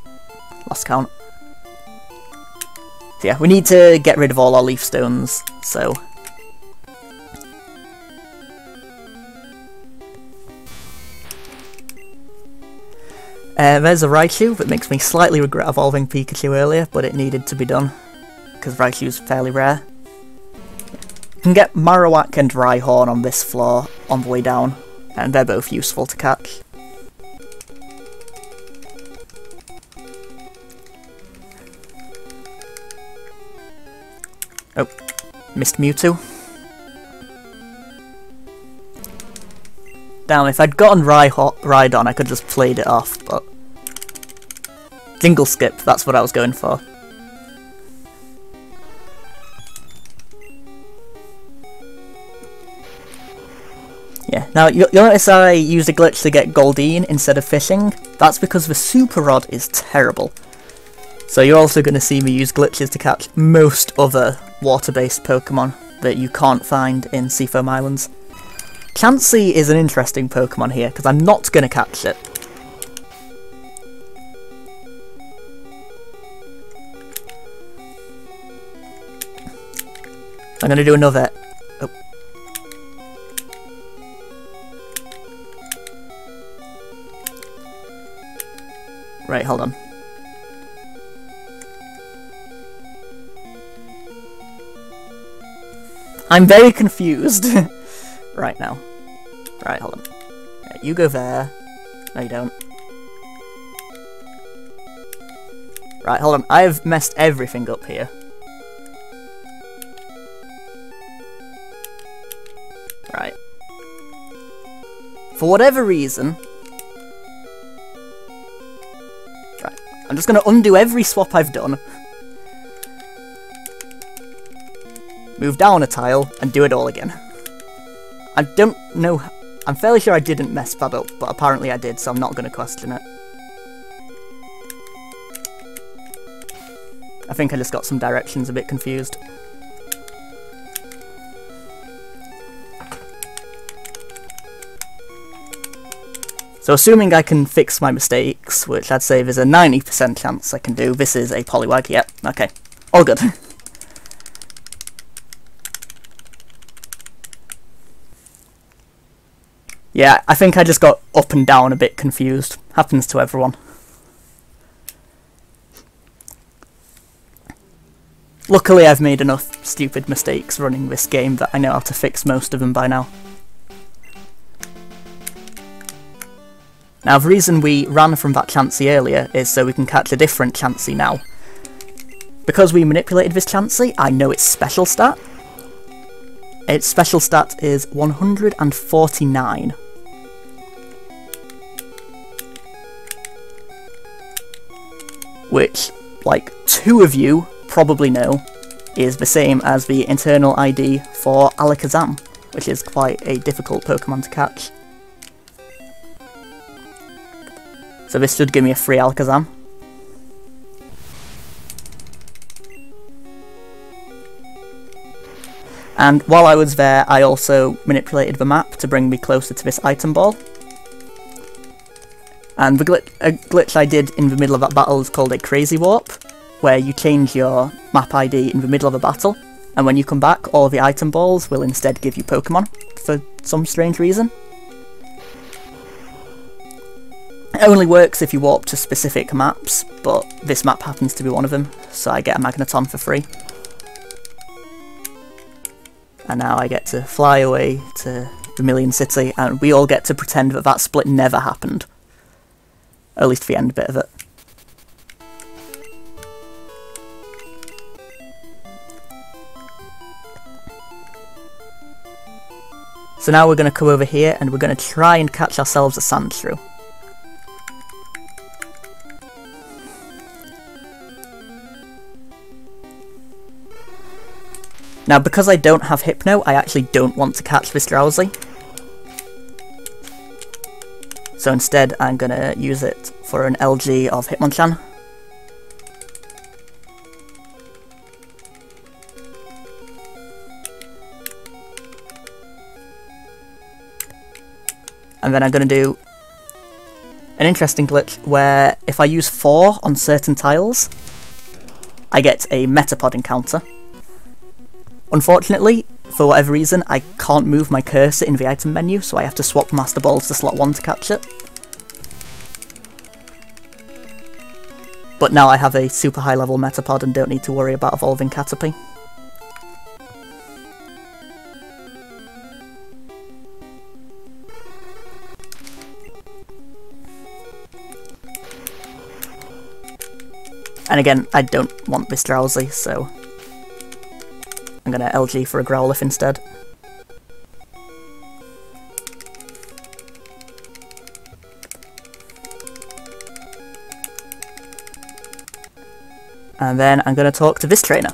Last count. So yeah, we need to get rid of all our Leaf Stones, so... there's a Raichu that makes me slightly regret evolving Pikachu earlier, but it needed to be done, because Raichu's fairly rare. You can get Marowak and Rhyhorn on this floor on the way down, and they're both useful to catch. Oh, missed Mewtwo. Damn, if I'd gotten Rhydon, I could just played it off, but... Jingle skip, that's what I was going for. Yeah, now you'll notice I used a glitch to get Goldeen instead of fishing. That's because the super rod is terrible. So you're also going to see me use glitches to catch most other water-based Pokemon that you can't find in Seafoam Islands. Chansey is an interesting Pokemon here, because I'm not going to catch it. I'm going to do another... Oh. Right, hold on. I'm very confused right now. Right, hold on. Right, you go there. No, you don't. Right, hold on. I've messed everything up here. Right. For whatever reason... Right. I'm just going to undo every swap I've done. Move down a tile, and do it all again. I don't know... I'm fairly sure I didn't mess that up, but apparently I did, so I'm not going to question it. I think I just got some directions a bit confused. So assuming I can fix my mistakes, which I'd say there's a 90% chance I can do, this is a Poliwag, yep, okay. All good. Yeah, I think I just got up and down a bit confused. Happens to everyone. Luckily I've made enough stupid mistakes running this game that I know how to fix most of them by now. Now the reason we ran from that Chansey earlier is so we can catch a different Chansey now. Because we manipulated this Chansey, I know its special stat. Its special stat is 149. Which, like, 2 of you probably know, is the same as the internal ID for Alakazam, which is quite a difficult Pokemon to catch. So this should give me a free Alakazam. And while I was there, I also manipulated the map to bring me closer to this item ball. And the glitch I did in the middle of that battle is called a Crazy Warp, where you change your map ID in the middle of a battle, and when you come back, all the item balls will instead give you Pokemon, for some strange reason. It only works if you warp to specific maps, but this map happens to be one of them, so I get a Magneton for free. And now I get to fly away to Vermilion City, and we all get to pretend that that split never happened. At least the end bit of it. So now we're going to come over here and we're going to try and catch ourselves a Sandshrew. Now because I don't have Hypno, I actually don't want to catch this Drowsy. So instead I'm going to use it for an LG of Hitmonchan. And then I'm going to do an interesting glitch where if I use 4 on certain tiles, I get a Metapod encounter. Unfortunately, for whatever reason, I can't move my cursor in the item menu, so I have to swap Master Balls to slot 1 to catch it. But now I have a super high level Metapod and don't need to worry about evolving Caterpie. And again, I don't want this Drowsy, so I'm going to LG for a Growlithe instead. And then I'm going to talk to this trainer.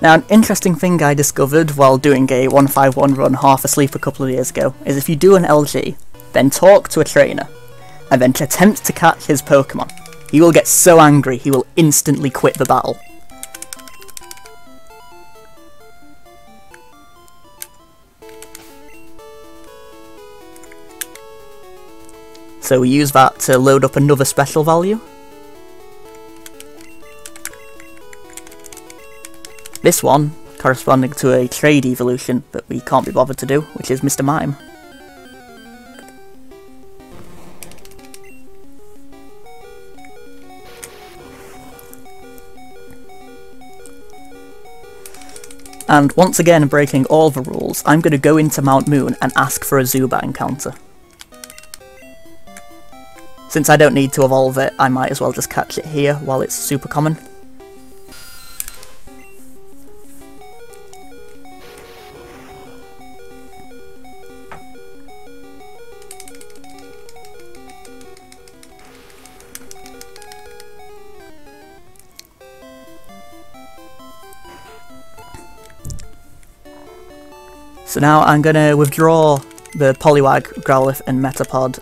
Now, an interesting thing I discovered while doing a 151 run half asleep a couple of years ago is if you do an LG, then talk to a trainer, and then attempt to catch his Pokemon, he will get so angry he will instantly quit the battle. So we use that to load up another special value. This one, corresponding to a trade evolution that we can't be bothered to do, which is Mr. Mime. And once again, breaking all the rules, I'm going to go into Mount Moon and ask for a Zubat encounter. Since I don't need to evolve it, I might as well just catch it here while it's super common. So now I'm going to withdraw the Poliwag, Growlithe and Metapod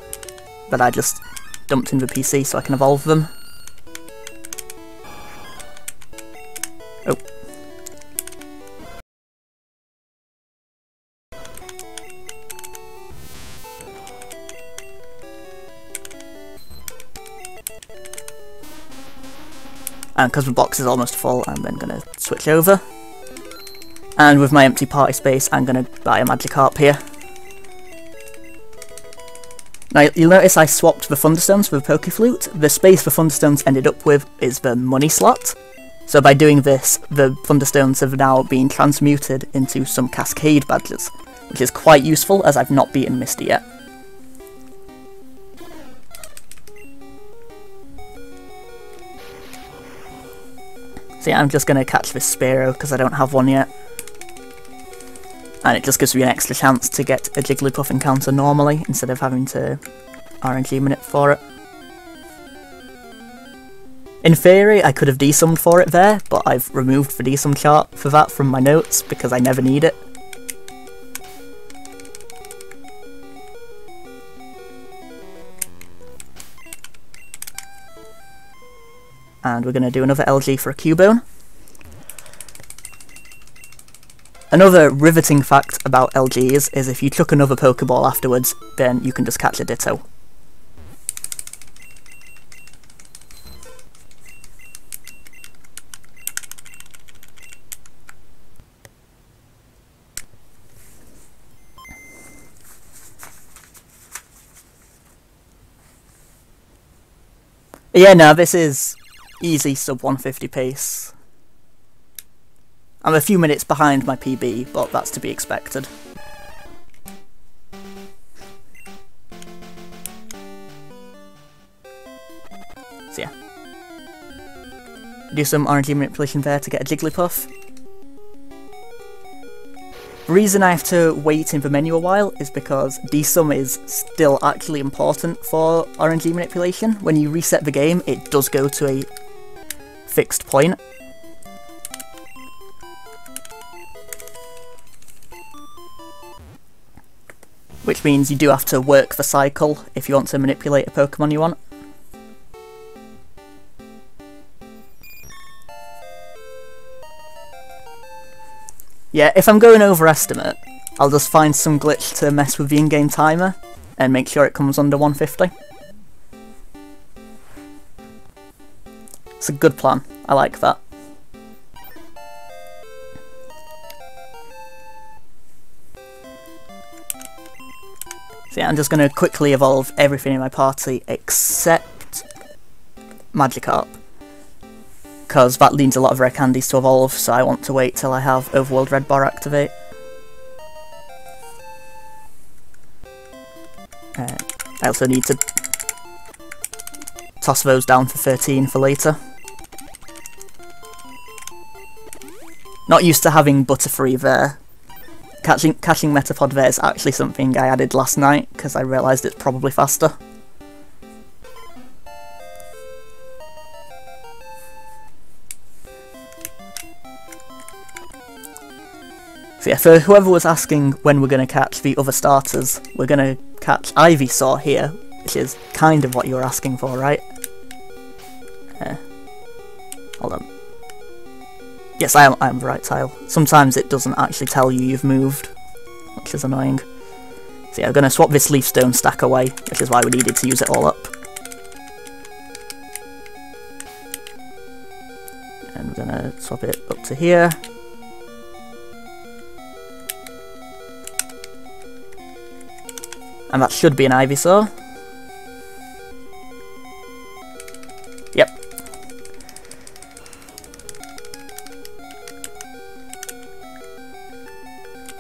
that I just dumped in the PC so I can evolve them. Oh. And because the box is almost full, I'm then going to switch over. And with my empty party space, I'm going to buy a Magikarp here. Now, you'll notice I swapped the Thunderstones for the Pokeflute. The space the Thunderstones ended up with is the money slot. So by doing this, the Thunderstones have now been transmuted into some Cascade badges, which is quite useful as I've not beaten Misty yet. So yeah, I'm just going to catch this Spearow because I don't have one yet. And it just gives me an extra chance to get a Jigglypuff encounter normally, instead of having to RNG minute for it. In theory, I could have desummed for it there, but I've removed the desum chart for that from my notes because I never need it. And we're going to do another LG for a Cubone. Another riveting fact about LGs is if you chuck another Pokeball afterwards, then you can just catch a Ditto. Yeah, no, this is easy sub 150 pace. I'm a few minutes behind my PB, but that's to be expected. So yeah. Do some RNG manipulation there to get a Jigglypuff. The reason I have to wait in the menu a while is because desum is still actually important for RNG manipulation. When you reset the game, it does go to a fixed point. Which means you do have to work the cycle if you want to manipulate a Pokemon you want. Yeah, if I'm going overestimate, I'll just find some glitch to mess with the in-game timer and make sure it comes under 150. It's a good plan, I like that. So yeah, I'm just going to quickly evolve everything in my party except Magikarp, because that needs a lot of rare candies to evolve, so I want to wait till I have Overworld Red Bar activate. I also need to toss those down for 13 for later. Not used to having Butterfree there. Catching Metapod there is actually something I added last night, because I realised it's probably faster. So yeah, for whoever was asking when we're going to catch the other starters, we're going to catch Ivysaur here, which is kind of what you were asking for, right? Hold on. Yes, I am the right tile. Sometimes it doesn't actually tell you you've moved, which is annoying. So yeah, I'm going to swap this leaf stone stack away, which is why we needed to use it all up. And we're going to swap it up to here. And that should be an Ivysaur. Yep.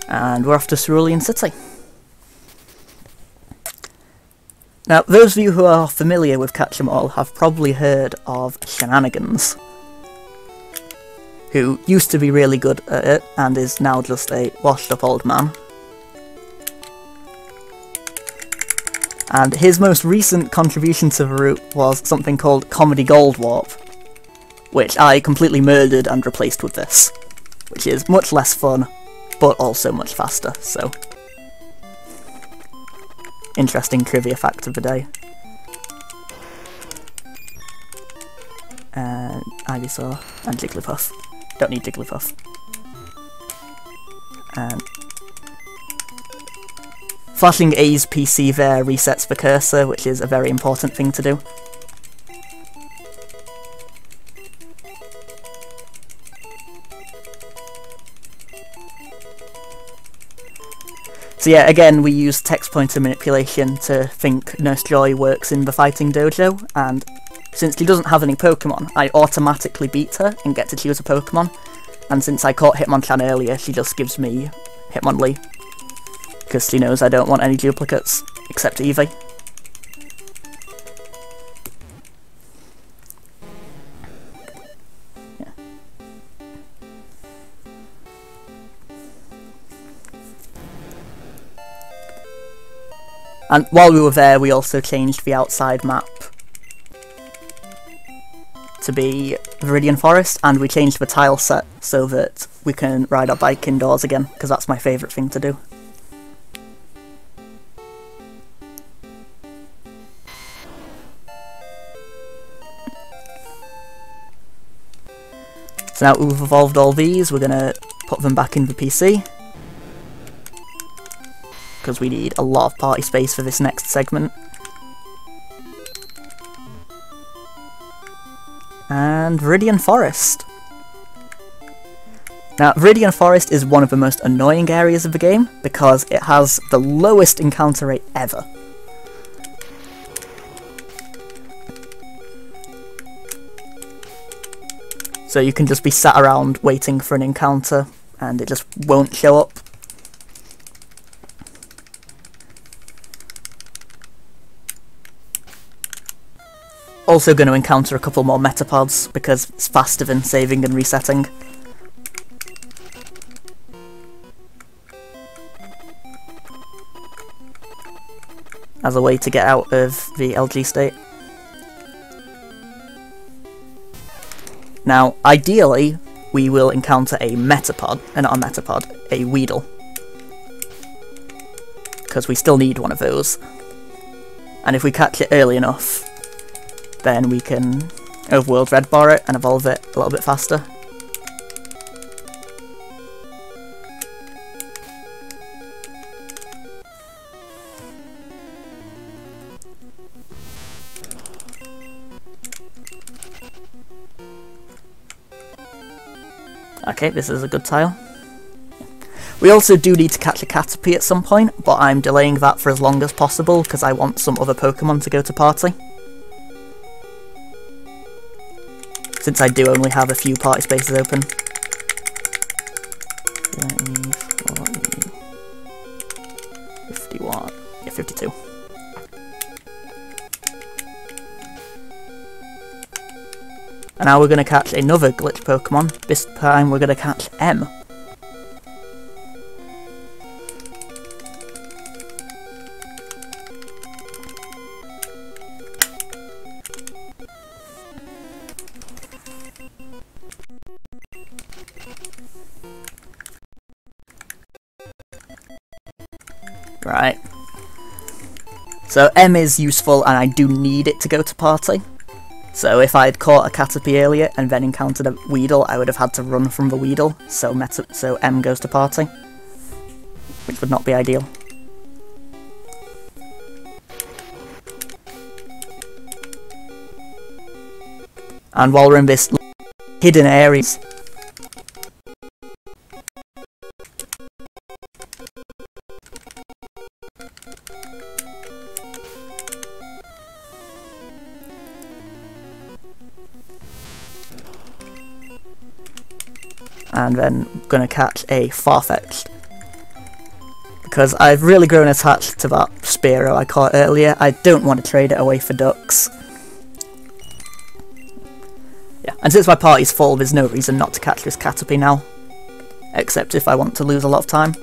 And we're off to Cerulean City. Now, those of you who are familiar with Catch 'em All have probably heard of Shenanigans, who used to be really good at it and is now just a washed up old man. And his most recent contribution to the route was something called Comedy Gold Warp, which I completely murdered and replaced with this, which is much less fun, but also much faster, so... Interesting trivia fact of the day. And Ivysaur and Jigglypuff. Don't need Jigglypuff. And... Flashing A's PC there resets the cursor, which is a very important thing to do. So yeah, again, we use text pointer manipulation to think Nurse Joy works in the fighting dojo, and since she doesn't have any Pokemon, I automatically beat her and get to choose a Pokemon, and since I caught Hitmonchan earlier, she just gives me Hitmonlee, because she knows I don't want any duplicates, except Eevee. Yeah. And while we were there, we also changed the outside map to be Viridian Forest, and we changed the tile set so that we can ride our bike indoors again, because that's my favourite thing to do. So now we've evolved all these, we're going to put them back in the PC, because we need a lot of party space for this next segment. And Viridian Forest. Now, Viridian Forest is one of the most annoying areas of the game, because it has the lowest encounter rate ever. So you can just be sat around waiting for an encounter, and it just won't show up. Also going to encounter a couple more Metapods, because it's faster than saving and resetting. As a way to get out of the LG state. Now, ideally, we will encounter a Metapod, not a Metapod, a Weedle. Because we still need one of those. And if we catch it early enough, then we can Overworld Red Bar it and evolve it a little bit faster. Okay, this is a good tile. We also do need to catch a Caterpie at some point, but I'm delaying that for as long as possible because I want some other Pokemon to go to party. Since I do only have a few party spaces open. 30, 40, 51, yeah, 52. And now we're going to catch another glitch Pokemon. This time we're going to catch M. Right. So M is useful and I do need it to go to party. So if I had caught a Caterpie earlier and then encountered a Weedle, I would have had to run from the Weedle, so M goes to party. Which would not be ideal. And while we're in this hidden areas, and then gonna catch a Farfetch'd. Because I've really grown attached to that Spearow I caught earlier, I don't want to trade it away for ducks. Yeah, and since my party's full, there's no reason not to catch this Caterpie now. Except if I want to lose a lot of time.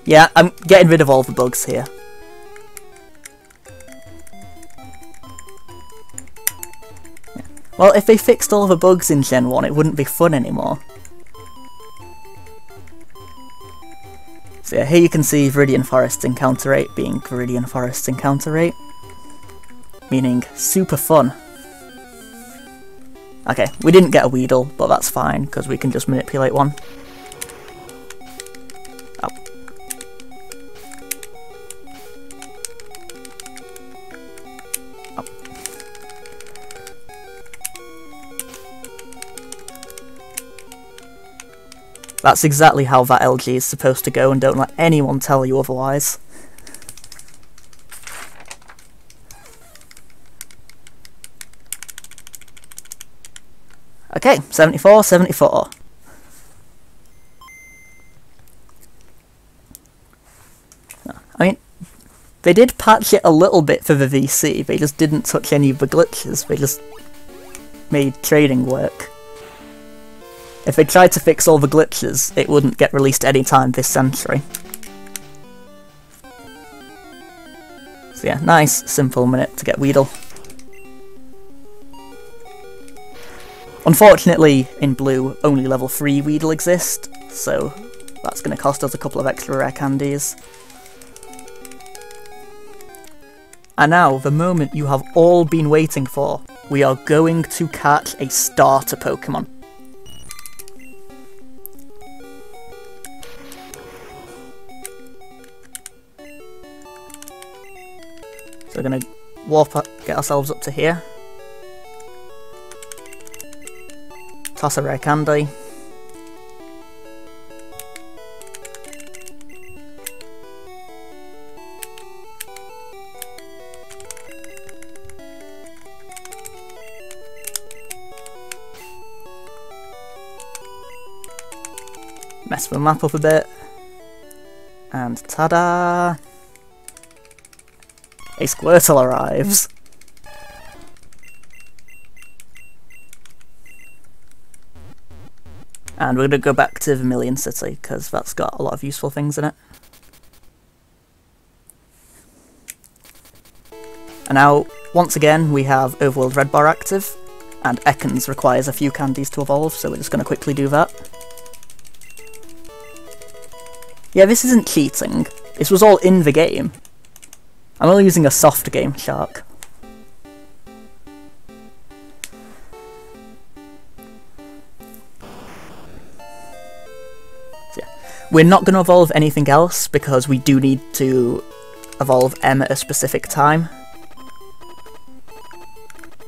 Yeah, I'm getting rid of all the bugs here. Yeah. Well, if they fixed all the bugs in Gen 1, it wouldn't be fun anymore. So yeah, here you can see Viridian Forest's encounter rate being Viridian Forest's encounter rate. Meaning super fun. Okay, we didn't get a Weedle, but that's fine, because we can just manipulate one. Oh. Oh. That's exactly how that LG is supposed to go, and don't let anyone tell you otherwise. Okay, 74, 74. I mean, they did patch it a little bit for the VC, they just didn't touch any of the glitches, they just made trading work. If they tried to fix all the glitches, it wouldn't get released any time this century. So yeah, nice, simple minute to get Weedle. Unfortunately, in Blue, only level 3 Weedle exist, so that's going to cost us a couple of extra rare candies. And now, the moment you have all been waiting for, we are going to catch a starter Pokemon. So we're going to warp up, get ourselves up to here. Toss a rare candy. Mess the map up a bit. And ta-da! A Squirtle arrives. And we're going to go back to Vermilion City, because that's got a lot of useful things in it. And now, once again, we have Overworld Red Bar active, and Ekans requires a few candies to evolve, so we're just going to quickly do that. Yeah, this isn't cheating. This was all in the game. I'm only using a soft game shark. We're not going to evolve anything else, because we do need to evolve M at a specific time.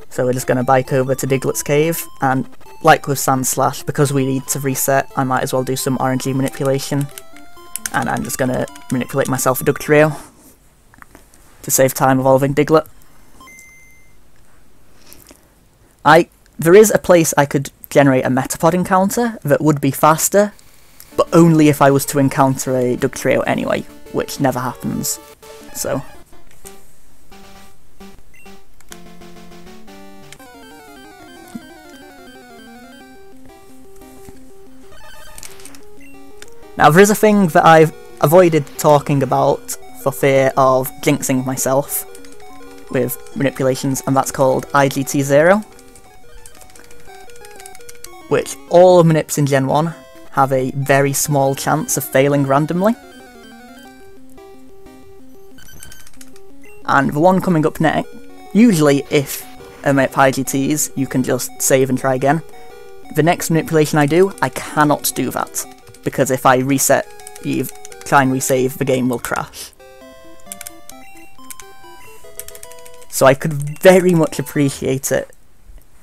So we're just going to bike over to Diglett's Cave, and like with Sandslash, because we need to reset, I might as well do some RNG manipulation. And I'm just going to manipulate myself a Dugtrio to save time evolving Diglett. There is a place I could generate a Metapod encounter that would be faster, but only if I was to encounter a Dugtrio anyway, which never happens, so. Now there is a thing that I've avoided talking about for fear of jinxing myself with manipulations, and that's called IGT0, which all manips in Gen 1 have a very small chance of failing randomly. and the one coming up next, usually if I'm at IGTs, you can just save and try again. The next manipulation I do, I cannot do that, because if I try and resave, the game will crash. So I could very much appreciate it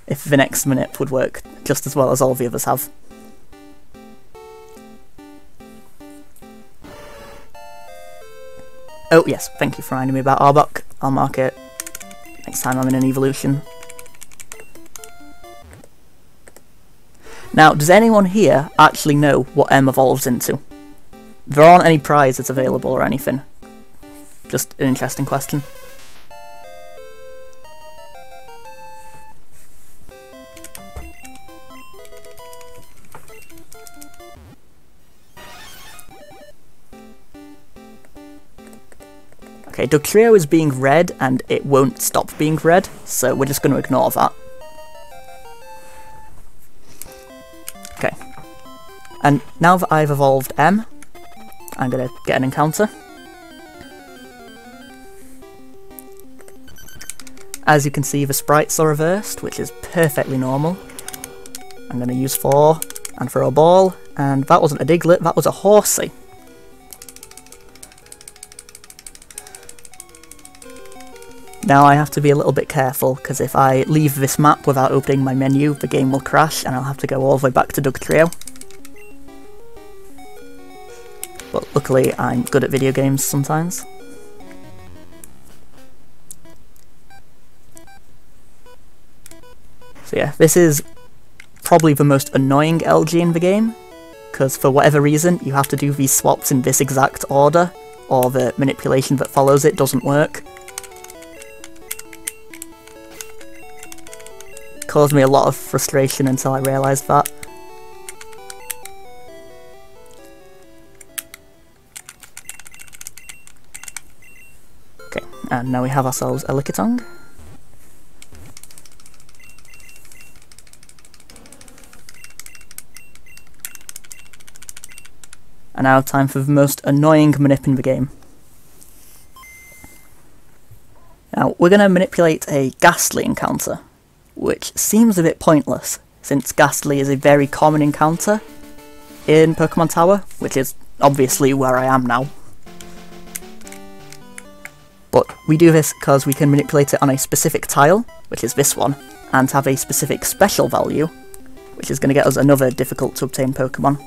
if the next manip would work just as well as all the others have. Oh yes, thank you for reminding me about Arbok. I'll mark it next time I'm in an evolution. Now, does anyone here actually know what M evolves into? There aren't any prizes available or anything. Just an interesting question. Okay, Dugtrio is being red and it won't stop being red, so we're just going to ignore that. Okay. And now that I've evolved M, I'm going to get an encounter. As you can see, the sprites are reversed, which is perfectly normal. I'm going to use 4 and throw a ball, and that wasn't a Diglett, that was a Horsey. Now I have to be a little bit careful, because if I leave this map without opening my menu, the game will crash and I'll have to go all the way back to Dugtrio. But luckily I'm good at video games sometimes. So yeah, this is probably the most annoying LG in the game, because for whatever reason you have to do these swaps in this exact order, or the manipulation that follows it doesn't work. Caused me a lot of frustration until I realised that. Okay, and now we have ourselves a Lickitung. And now time for the most annoying manip in the game. Now, we're going to manipulate a Ghastly encounter, which seems a bit pointless, since Ghastly is a very common encounter in Pokemon Tower, which is obviously where I am now. But we do this because we can manipulate it on a specific tile, which is this one, and have a specific special value, which is going to get us another difficult to obtain Pokemon.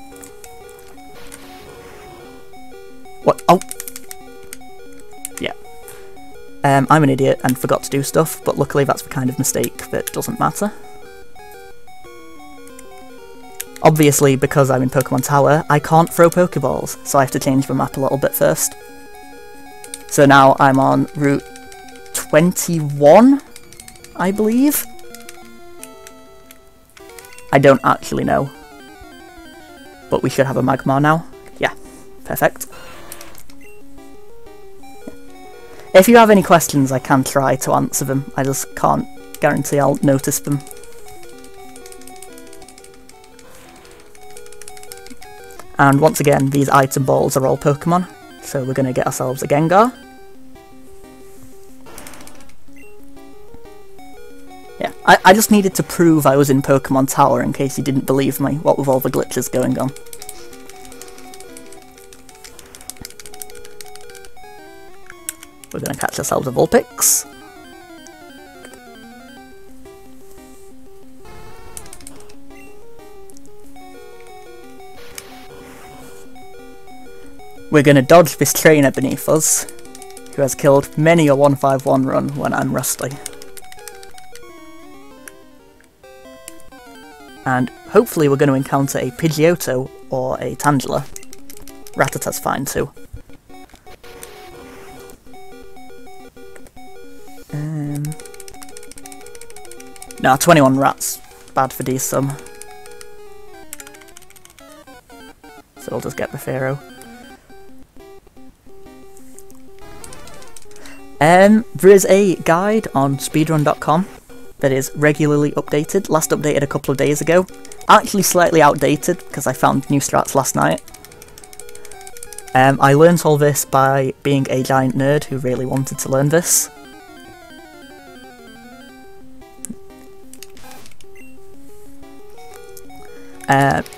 What? Oh! Yeah. I'm an idiot and forgot to do stuff, but luckily that's the kind of mistake that doesn't matter. Obviously, because I'm in Pokemon Tower, I can't throw Pokeballs, so I have to change the map a little bit first. So now I'm on Route 21, I believe? I don't actually know. But we should have a Magmar now. Yeah, perfect. If you have any questions, I can try to answer them. I just can't guarantee I'll notice them. And once again, these item balls are all Pokemon, so we're going to get ourselves a Gengar. Yeah, I just needed to prove I was in Pokemon Tower in case you didn't believe me, what with all the glitches going on. We're going to catch ourselves a Vulpix. We're going to dodge this trainer beneath us, who has killed many a 151 run when I'm rusty. And hopefully we're going to encounter a Pidgeotto or a Tangela. Rattata's fine too. No, 21 rats. Bad for D-Sum. So we'll just get the Pharaoh. There is a guide on speedrun.com that is regularly updated. Last updated a couple of days ago. Actually slightly outdated, because I found new strats last night. I learnt all this by being a giant nerd who really wanted to learn this.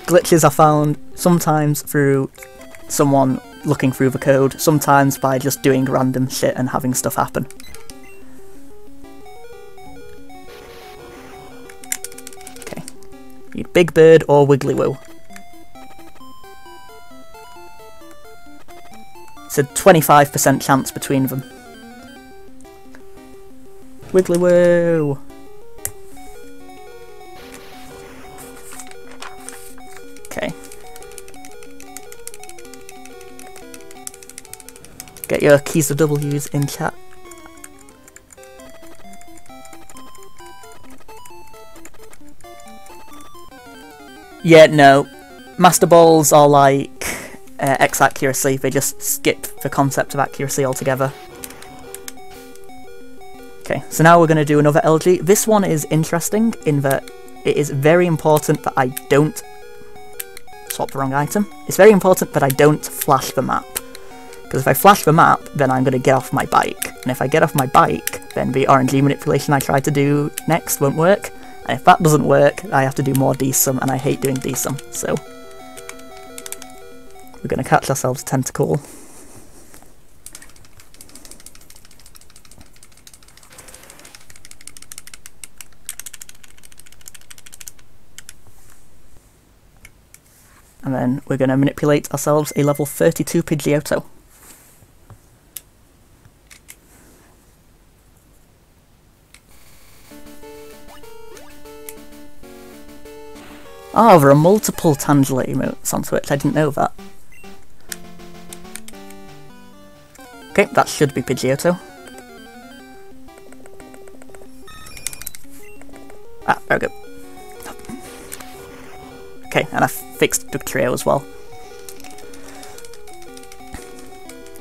Glitches are found sometimes through someone looking through the code, sometimes by just doing random shit and having stuff happen. Okay. Need Big Bird or Wiggly Woo. It's a 25% chance between them. Wiggly Woo! Okay. Get your keys of W's in chat. Yeah, no. Master Balls are like X accuracy, they just skip the concept of accuracy altogether. Okay, so now we're going to do another LG. This one is interesting in that it is very important that I don't swap the wrong item. It's very important that I don't flash the map. Because if I flash the map, then I'm going to get off my bike. And if I get off my bike, then the RNG manipulation I try to do next won't work. And if that doesn't work, I have to do more desum, and I hate doing desum, so we're going to catch ourselves a tentacle. And then we're going to manipulate ourselves a level 32 Pidgeotto. Oh, there are multiple Tangela emotes on Twitch, I didn't know that. Okay, that should be Pidgeotto. Ah, there we go. Okay, and I fixed the trio as well.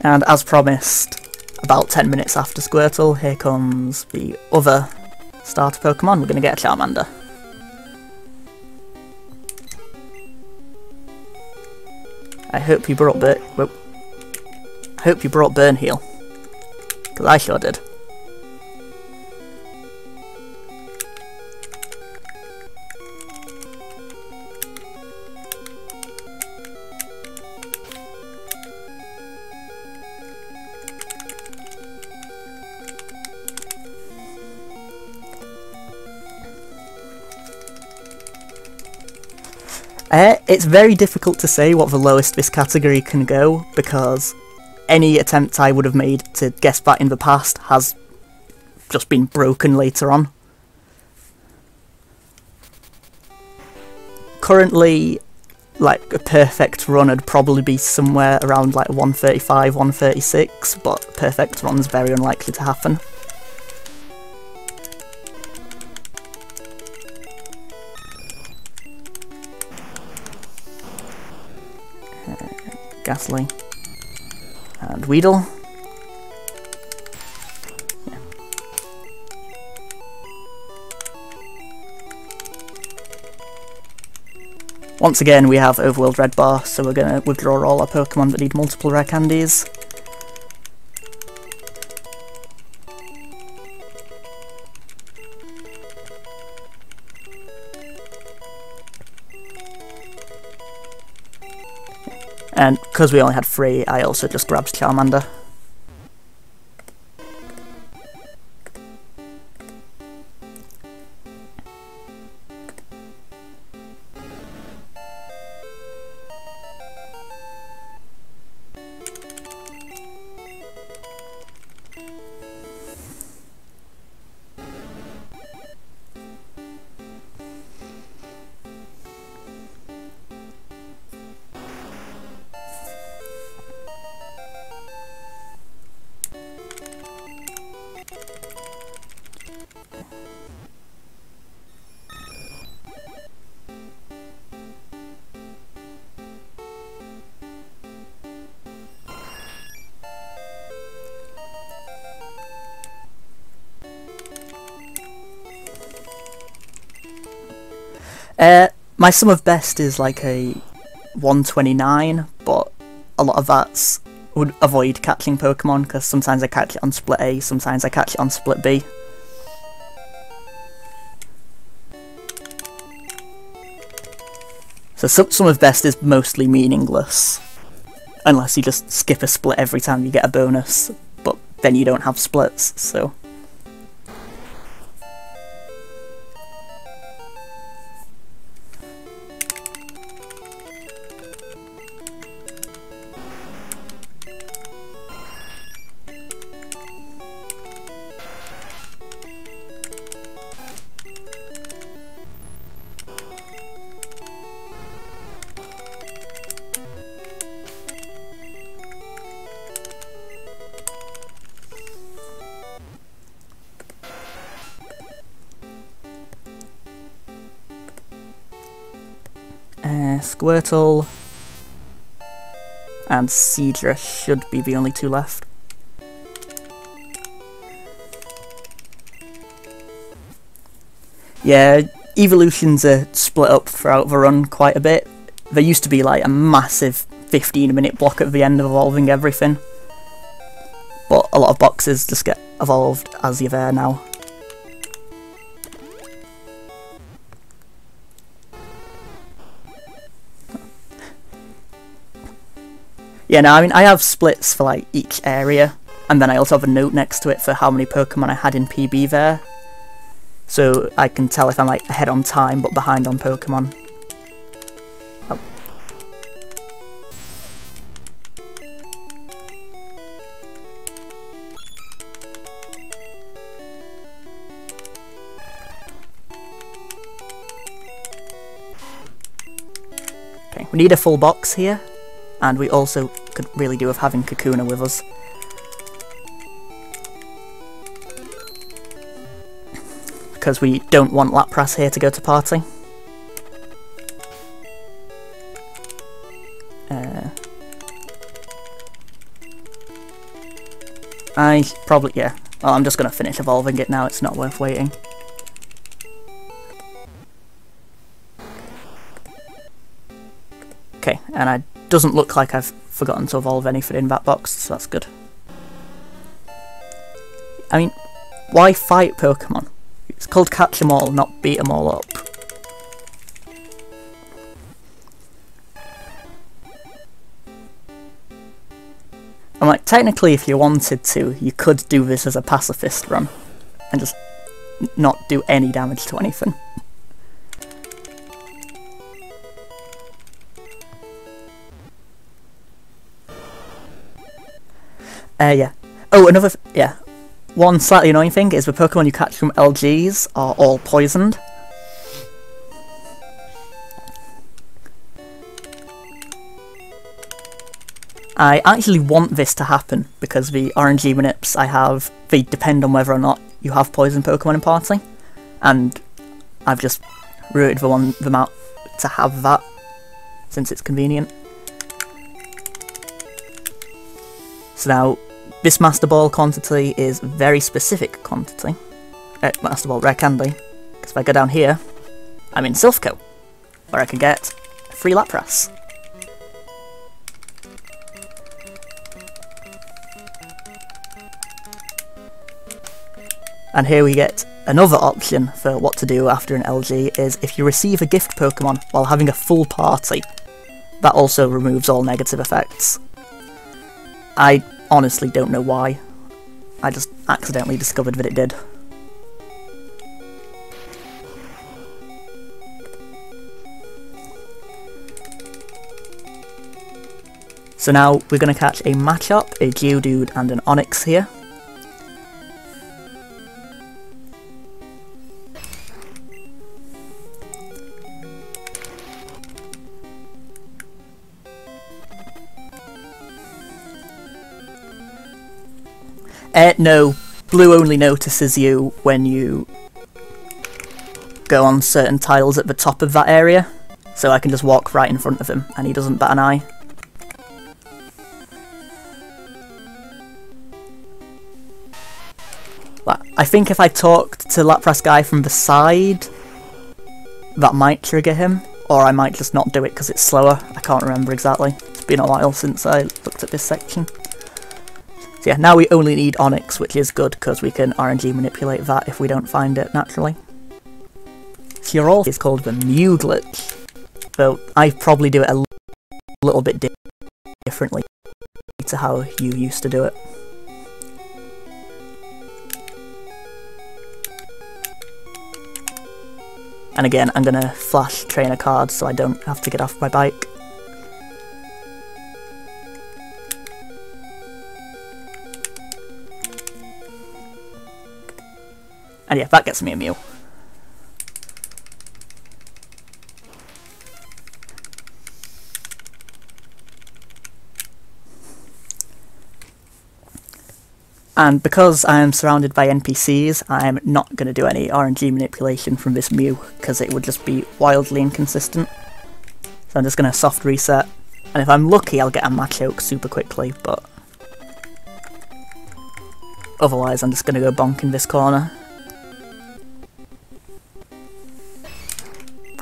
And as promised, about 10 minutes after Squirtle, here comes the other starter Pokemon. We're going to get a Charmander. I hope you brought I hope you brought Burn Heal, because I sure did. It's very difficult to say what the lowest this category can go, because any attempt I would have made to guess that in the past has just been broken later on. Currently, like, a perfect run would probably be somewhere around like 135, 136, but perfect run's very unlikely to happen. Ghastly. And Weedle. Yeah. Once again, we have Overworld Red Bar, so we're going to withdraw all our Pokemon that need multiple rare candies. And because we only had 3, I also just grabbed Charmander. My sum of best is like a 129, but a lot of that would avoid catching Pokemon, because sometimes I catch it on split A, sometimes I catch it on split B. So some of best is mostly meaningless, unless you just skip a split every time you get a bonus, but then you don't have splits, so... Squirtle and Seadra should be the only two left. Yeah, evolutions are split up throughout the run quite a bit. There used to be like a massive 15-minute block at the end of evolving everything, but a lot of boxes just get evolved as you're there now. Yeah, no, I mean, I have splits for like each area, and then I also have a note next to it for how many Pokemon I had in PB there, so I can tell if I'm like ahead on time but behind on Pokemon. Oh. Okay, we need a full box here. And we also could really do with having Kakuna with us. Because we don't want Lapras here to go to party. Yeah. Well, I'm just going to finish evolving it now, it's not worth waiting. Okay, and I doesn't look like I've forgotten to evolve anything in that box, so that's good. I mean, why fight Pokemon? It's called catch 'em all, not beat 'em all up. I'm like, technically if you wanted to, you could do this as a pacifist run, and just not do any damage to anything. Yeah. Oh, one slightly annoying thing is the Pokemon you catch from LGs are all poisoned. I actually want this to happen because the RNG manips I have, they depend on whether or not you have poison Pokemon in party, and I've just rooted them out to have that since it's convenient. So now, this Master Ball quantity is very specific quantity. Master Ball Rare Candy. Because if I go down here, I'm in Silphco, where I can get a free Lapras. And here we get another option for what to do after an LG, is if you receive a gift Pokemon while having a full party, that also removes all negative effects. I honestly don't know why. I just accidentally discovered that it did. So now we're going to catch a Machop, a Geodude and an Onix here. No, Blue only notices you when you go on certain tiles at the top of that area, so I can just walk right in front of him and he doesn't bat an eye. But I think if I talked to Lapras guy from the side, that might trigger him, or I might just not do it because it's slower. I can't remember exactly. been a while since I looked at this section. So yeah, now we only need Onyx, which is good because we can RNG manipulate that if we don't find it naturally. Cure is called the Mew glitch, though I probably do it a little bit differently to how you used to do it. And again, I'm gonna flash trainer cards so I don't have to get off my bike. And yeah, that gets me a Mew. And because I am surrounded by NPCs, I'm not going to do any RNG manipulation from this Mew, because it would just be wildly inconsistent. So I'm just going to soft reset, and if I'm lucky I'll get a Machoke super quickly, but otherwise I'm just going to go bonk in this corner.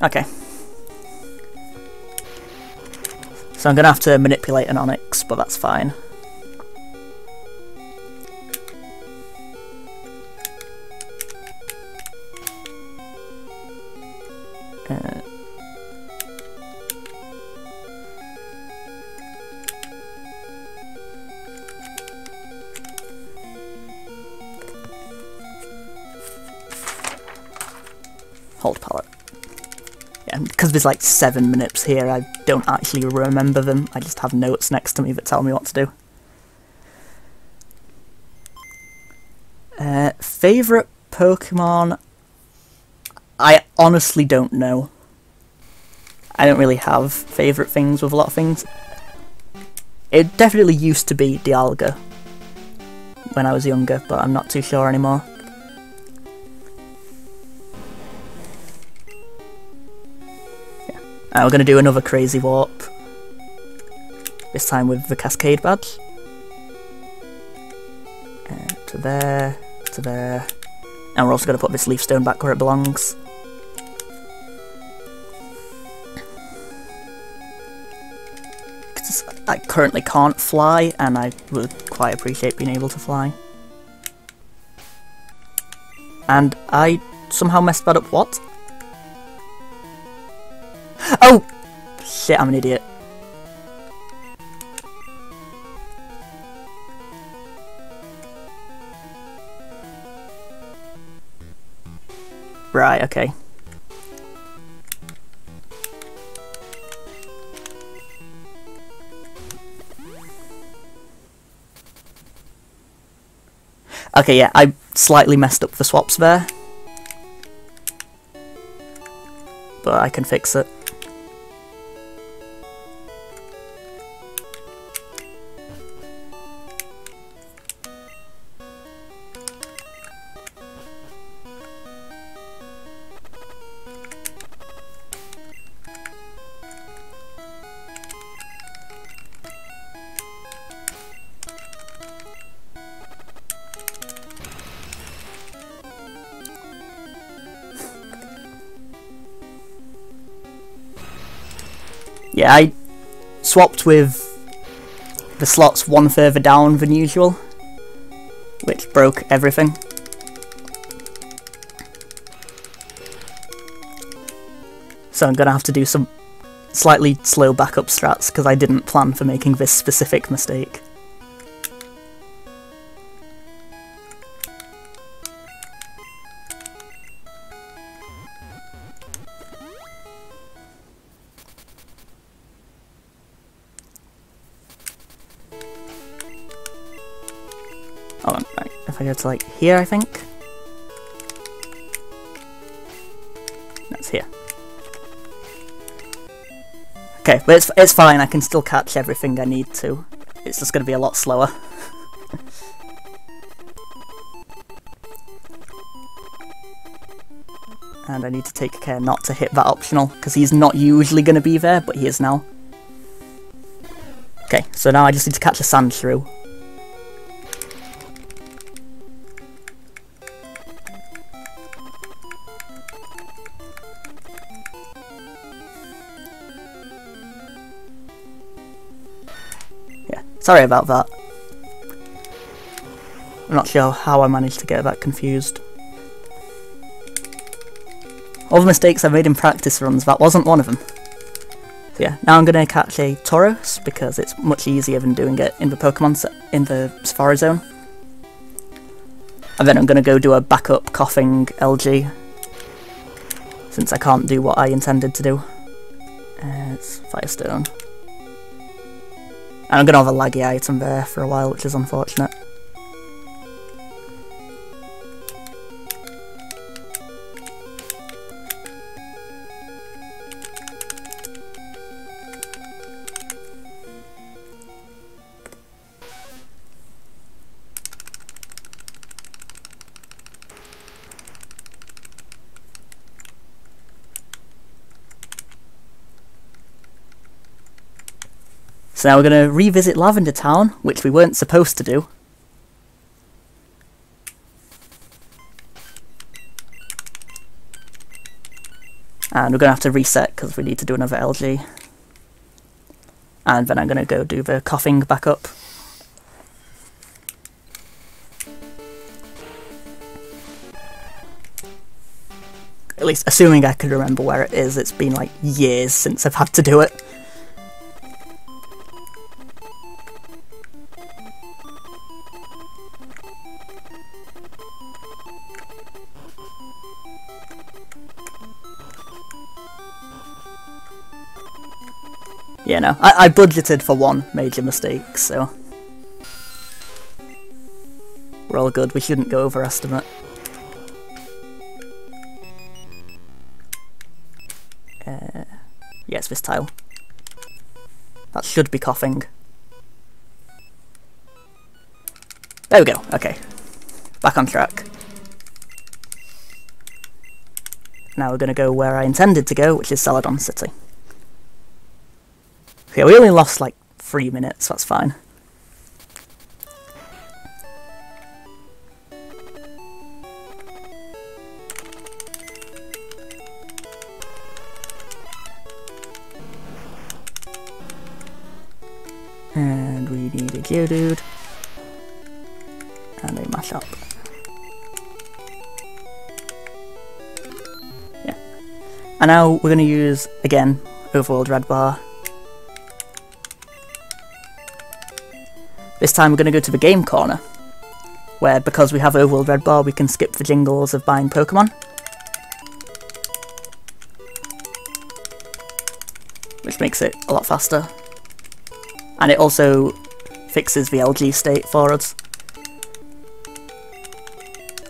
Okay. So I'm going to have to manipulate an Onyx, but that's fine. Hold palette. Yeah, because there's like 7 minutes here, I don't actually remember them, I just have notes next to me that tell me what to do. Favourite Pokemon? I honestly don't know. I don't really have favourite things with a lot of things. It definitely used to be Dialga when I was younger, but I'm not too sure anymore. We're going to do another crazy warp, this time with the Cascade badge. To there, to there, and we're also going to put this leaf stone back where it belongs. Because I currently can't fly, and I would quite appreciate being able to fly. And I somehow messed that up. What? Oh! Shit, I'm an idiot. Right, okay. Okay, yeah, I slightly messed up the swaps there. But I can fix it. Yeah, I swapped with the slots one further down than usual, which broke everything. So I'm gonna have to do some slightly slow backup strats, because I didn't plan for making this specific mistake. Oh, right. If I go to like here, I think. That's here. Okay, but it's fine, I can still catch everything I need to. It's just going to be a lot slower. And I need to take care not to hit that optional, because he's not usually going to be there, but he is now. Okay, so now I just need to catch a Sandshrew. Sorry about that. I'm not sure how I managed to get that confused. All the mistakes I made in practice runs, that wasn't one of them. So yeah, now I'm going to catch a Tauros, because it's much easier than doing it in the in the Safari Zone. And then I'm going to go do a backup coughing LG, since I can't do what I intended to do. It's Firestone. And I'm going to have a laggy item there for a while, which is unfortunate. So now we're going to revisit Lavender Town, which we weren't supposed to do. And we're going to have to reset because we need to do another LG. And then I'm going to go do the coughing backup. At least, assuming I can remember where it is, it's been like years since I've had to do it. Yeah, no, I budgeted for one major mistake, so we're all good. We shouldn't go overestimate. Yes, this tile. That should be coughing. There we go, okay. Back on track. Now we're going to go where I intended to go, which is Celadon City. Okay, we only lost like 3 minutes, that's fine. And we need a Geodude. And a Mashup. Yeah. And now we're going to use, again, Overworld Red Bar. This time we're going to go to the game corner, where because we have Overworld Red Bar we can skip the jingles of buying Pokemon. Which makes it a lot faster. And it also fixes the LG state for us.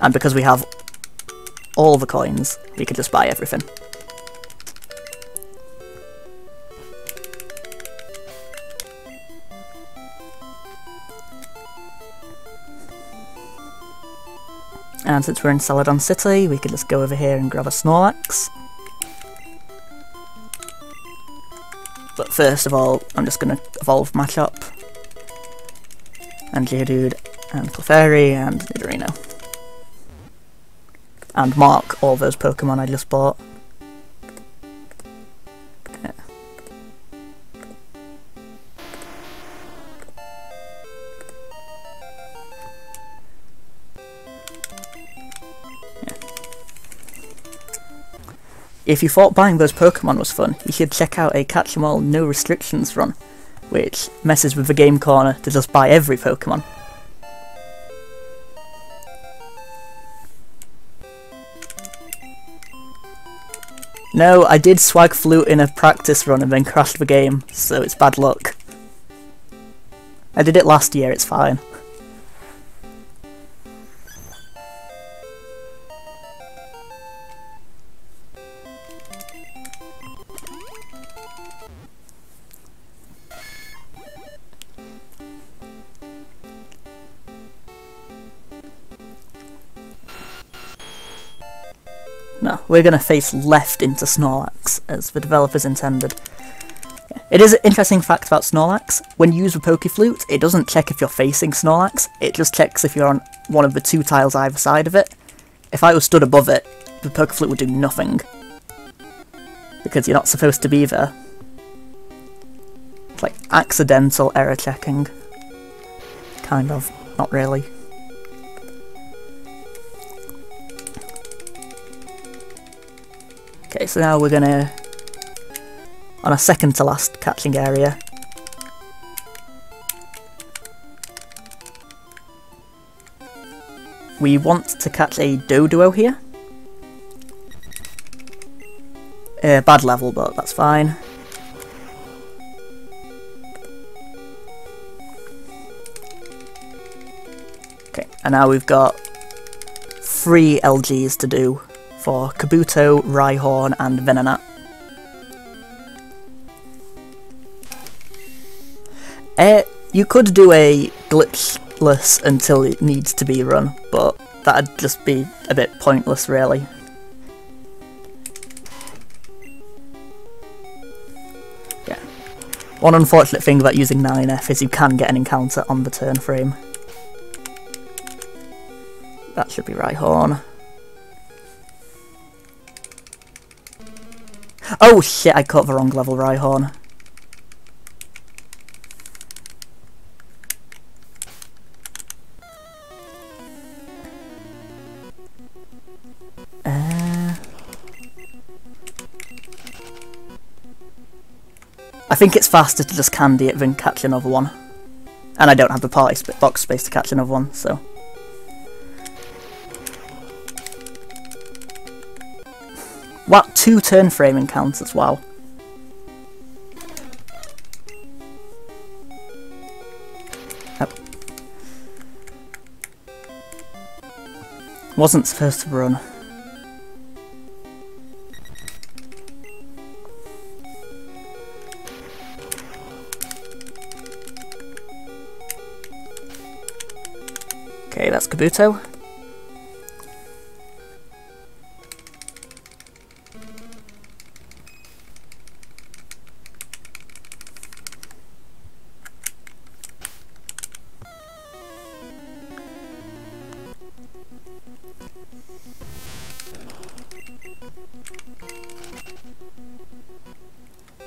And because we have all the coins, we can just buy everything. And since we're in Celadon City, we can just go over here and grab a Snorlax. But first of all, I'm just going to evolve Machop, and Geodude, and Clefairy, and Nidorino. And mark all those Pokemon I just bought. Okay. If you thought buying those Pokemon was fun, you should check out a Catch 'em All No Restrictions run, which messes with the game corner to just buy every Pokemon. No, I did swag flute in a practice run and then crashed the game, so it's bad luck. I did it last year, it's fine. No, we're going to face left into Snorlax, as the developers intended. It is an interesting fact about Snorlax. When you use the Pokeflute, it doesn't check if you're facing Snorlax, it just checks if you're on one of the 2 tiles either side of it. If I was stood above it, the Pokeflute would do nothing. Because you're not supposed to be there. It's like accidental error checking. Kind of, not really. Okay, so now we're gonna, on a second to last catching area, we want to catch a Doduo here. Bad level, but that's fine. Okay, and now we've got 3 LGs to do for Kabuto, Rhyhorn and Venonat. You could do a glitchless until it needs to be run, but that'd just be a bit pointless really. Yeah. One unfortunate thing about using 9F is you can get an encounter on the turn frame. That should be Rhyhorn. Oh shit, I caught the wrong level Rhyhorn. I think it's faster to just candy it than catch another one. And I don't have the party box space to catch another one, so... What? 2 turn frame encounters, wow. Oh. Wasn't supposed to run. Okay, that's Kabuto.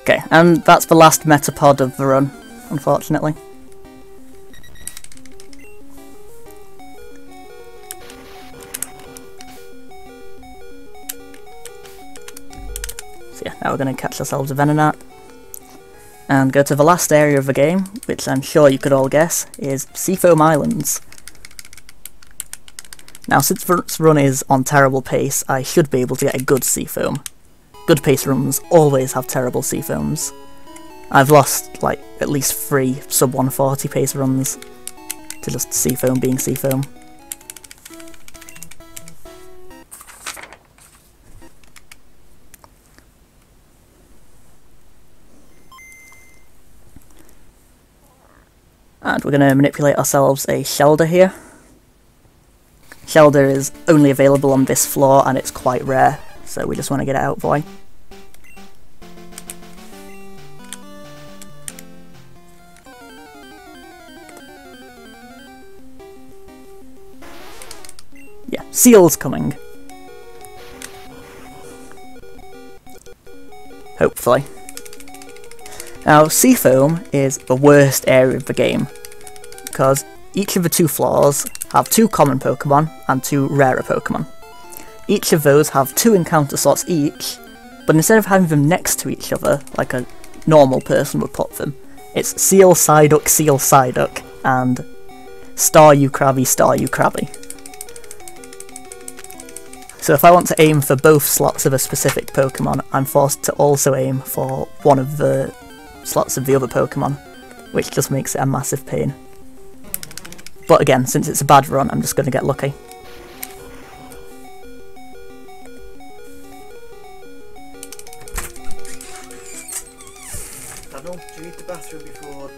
Okay, and that's the last Metapod of the run, unfortunately. So yeah, now we're going to catch ourselves a Venonat. And go to the last area of the game, which I'm sure you could all guess, is Seafoam Islands. Now, since this run is on terrible pace, I should be able to get a good Seafoam. Good pace runs always have terrible Seafoams. I've lost, like, at least 3 sub 140 pace runs to just Seafoam being Seafoam. And we're going to manipulate ourselves a Shelder here. Shelder is only available on this floor and it's quite rare, so we just want to get it out, boy. Yeah, Seal's coming. Hopefully. Now, Seafoam is the worst area of the game, because each of the 2 floors have 2 common Pokemon and 2 rarer Pokemon. Each of those have 2 encounter slots each, but instead of having them next to each other, like a normal person would put them, it's Seal, Psyduck, and Staryu Krabby. So if I want to aim for both slots of a specific Pokemon, I'm forced to also aim for one of the slots of the other Pokemon, which just makes it a massive pain. But again, since it's a bad run, I'm just going to get lucky. Daniel, do you need the bathroom before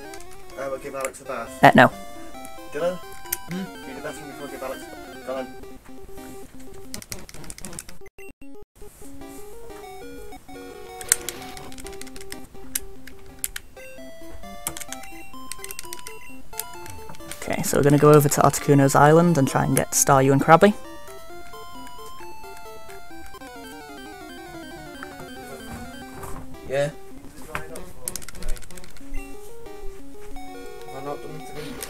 I give Alex a bath? No. Dylan? Do you need the bathroom before I give Alex a bath? Go on. Okay, so we're going to go over to Articuno's Island and try and get Staryu and Krabby. Yeah? Am I not done 3 yet?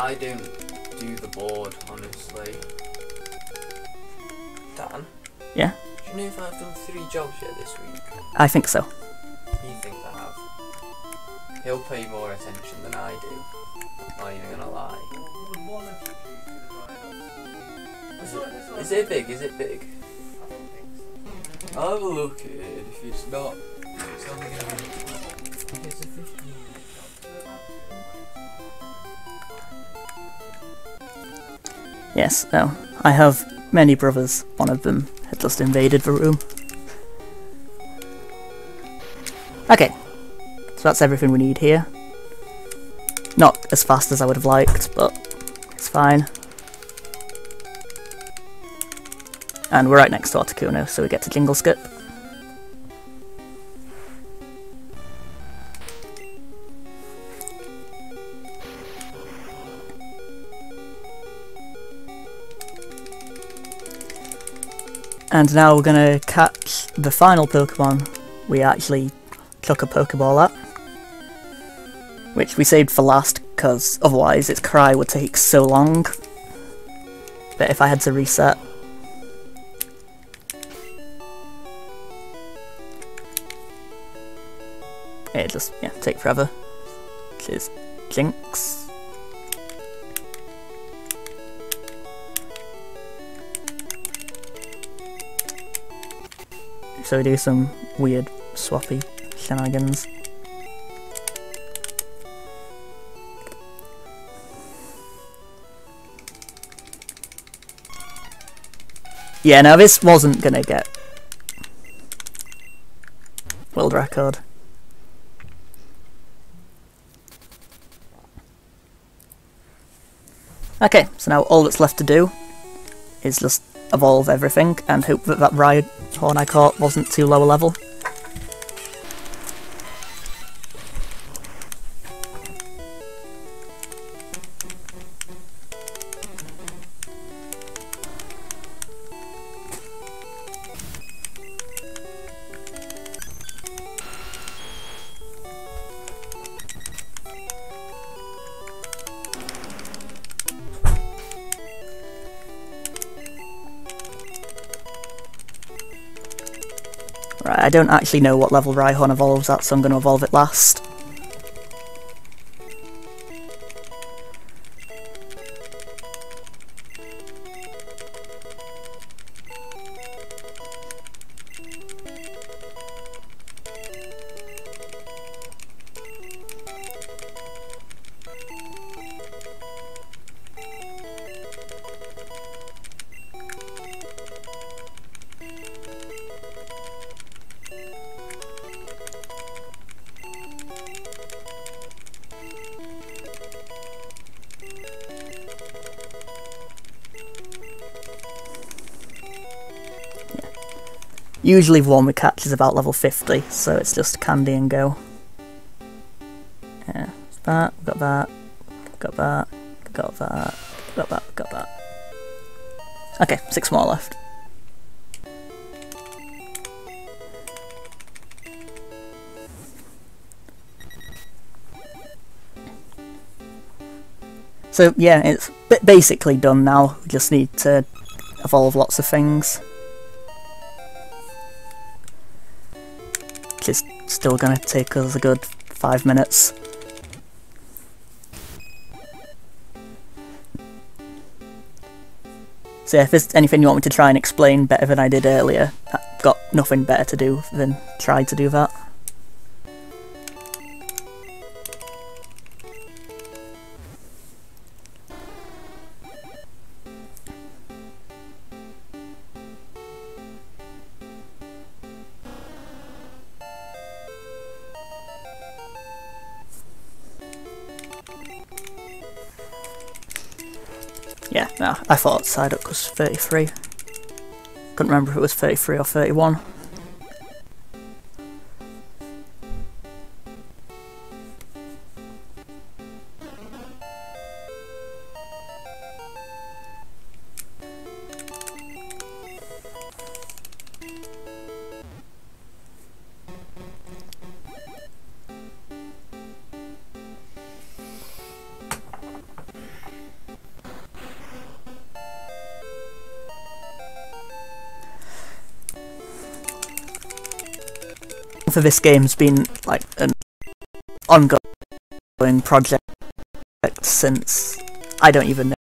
I don't do the board, honestly. Dan? Yeah? Do you know if I've done 3 jobs yet this week? I think so. You think I have? He'll pay more attention than I do. Not even gonna lie. Is it big? Is it big? I'll have a look at it. If it's not, it's only gonna be. It's a 15. Yes, no. I have many brothers. One of them had just invaded the room. Okay. So that's everything we need here. Not as fast as I would have liked, but it's fine. And we're right next to Articuno, so we get to Jingle Skip. And now we're gonna catch the final Pokemon we actually took a Pokeball at. Which we saved for last, because otherwise its cry would take so long. But if I had to reset... it'd just, yeah, take forever. Which is Jinx. So we do some weird swappy shenanigans. Yeah, now this wasn't gonna get world record. Okay, so now all that's left to do is just evolve everything and hope that that Rhyhorn I caught wasn't too low a level. Right, I don't actually know what level Rhyhorn evolves at, so I'm going to evolve it last. Usually the one we catch is about level 50, so it's just candy and go. Yeah, that, got that, got that, got that, got that, got that. Okay, 6 more left. So yeah, it's basically done now. We just need to evolve lots of things. Which is still going to take us a good 5 minutes. So yeah, if there's anything you want me to try and explain better than I did earlier, I've got nothing better to do than try to do that. Yeah, no, I thought Psyduck was 33. Couldn't remember if it was 33 or 31. for this game's been like an ongoing project since I don't even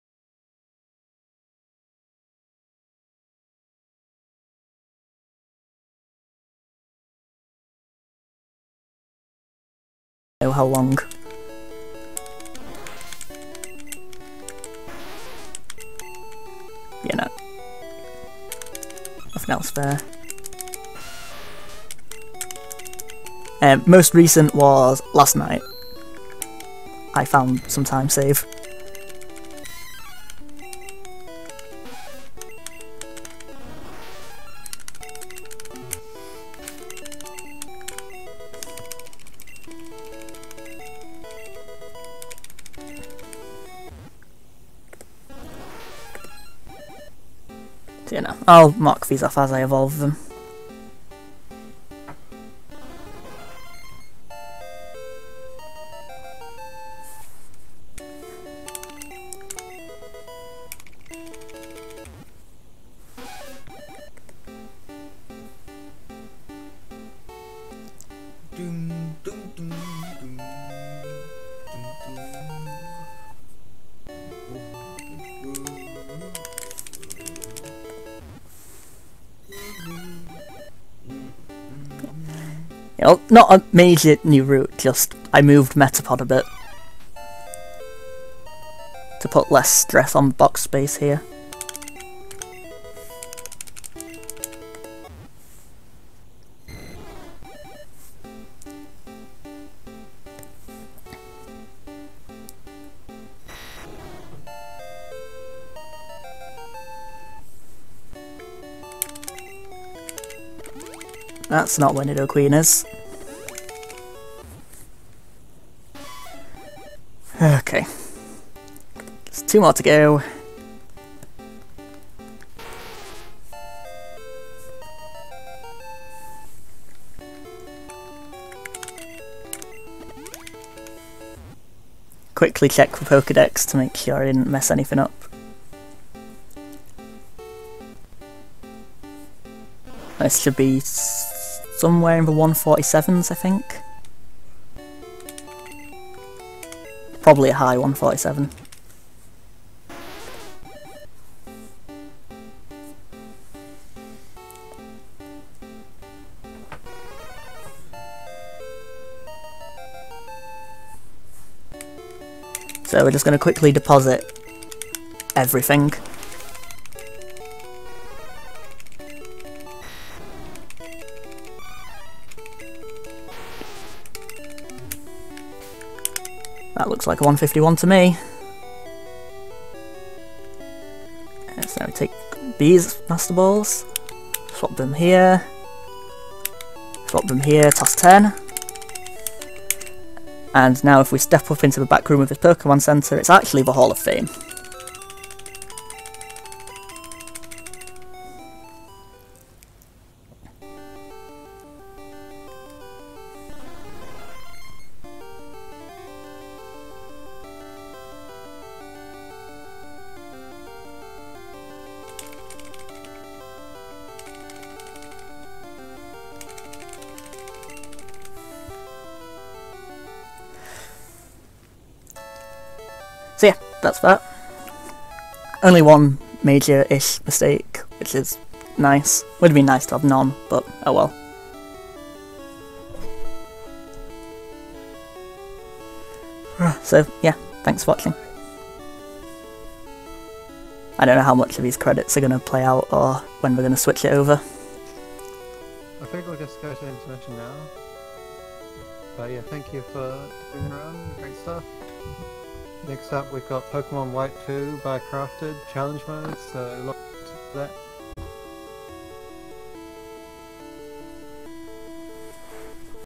know how long. You know, nothing else there. Most recent was last night. I found some time save. So, you know, I'll mark these off as I evolve them. You know, not a major new route, just I moved Metapod a bit to put less stress on box space here. That's not where Nidoqueen is. Okay. There's 2 more to go. Quickly check the Pokédex to make sure I didn't mess anything up. This should be somewhere in the 147s, I think. Probably a high 147. So we're just going to quickly deposit everything. That looks like a 151 to me. So we take these Master Balls, swap them here, toss 10. And now if we step up into the back room of this Pokemon Center, it's actually the Hall of Fame. So yeah, that's that. Only one major-ish mistake, which is nice. Would have been nice to have none, but oh well. So yeah, thanks for watching. I don't know how much of these credits are going to play out or when we're going to switch it over. I think we'll just go to intermission now. But yeah, thank you for doing around, great stuff. Next up we've got Pokemon White 2 by Crafted Challenge Mode, so look to that.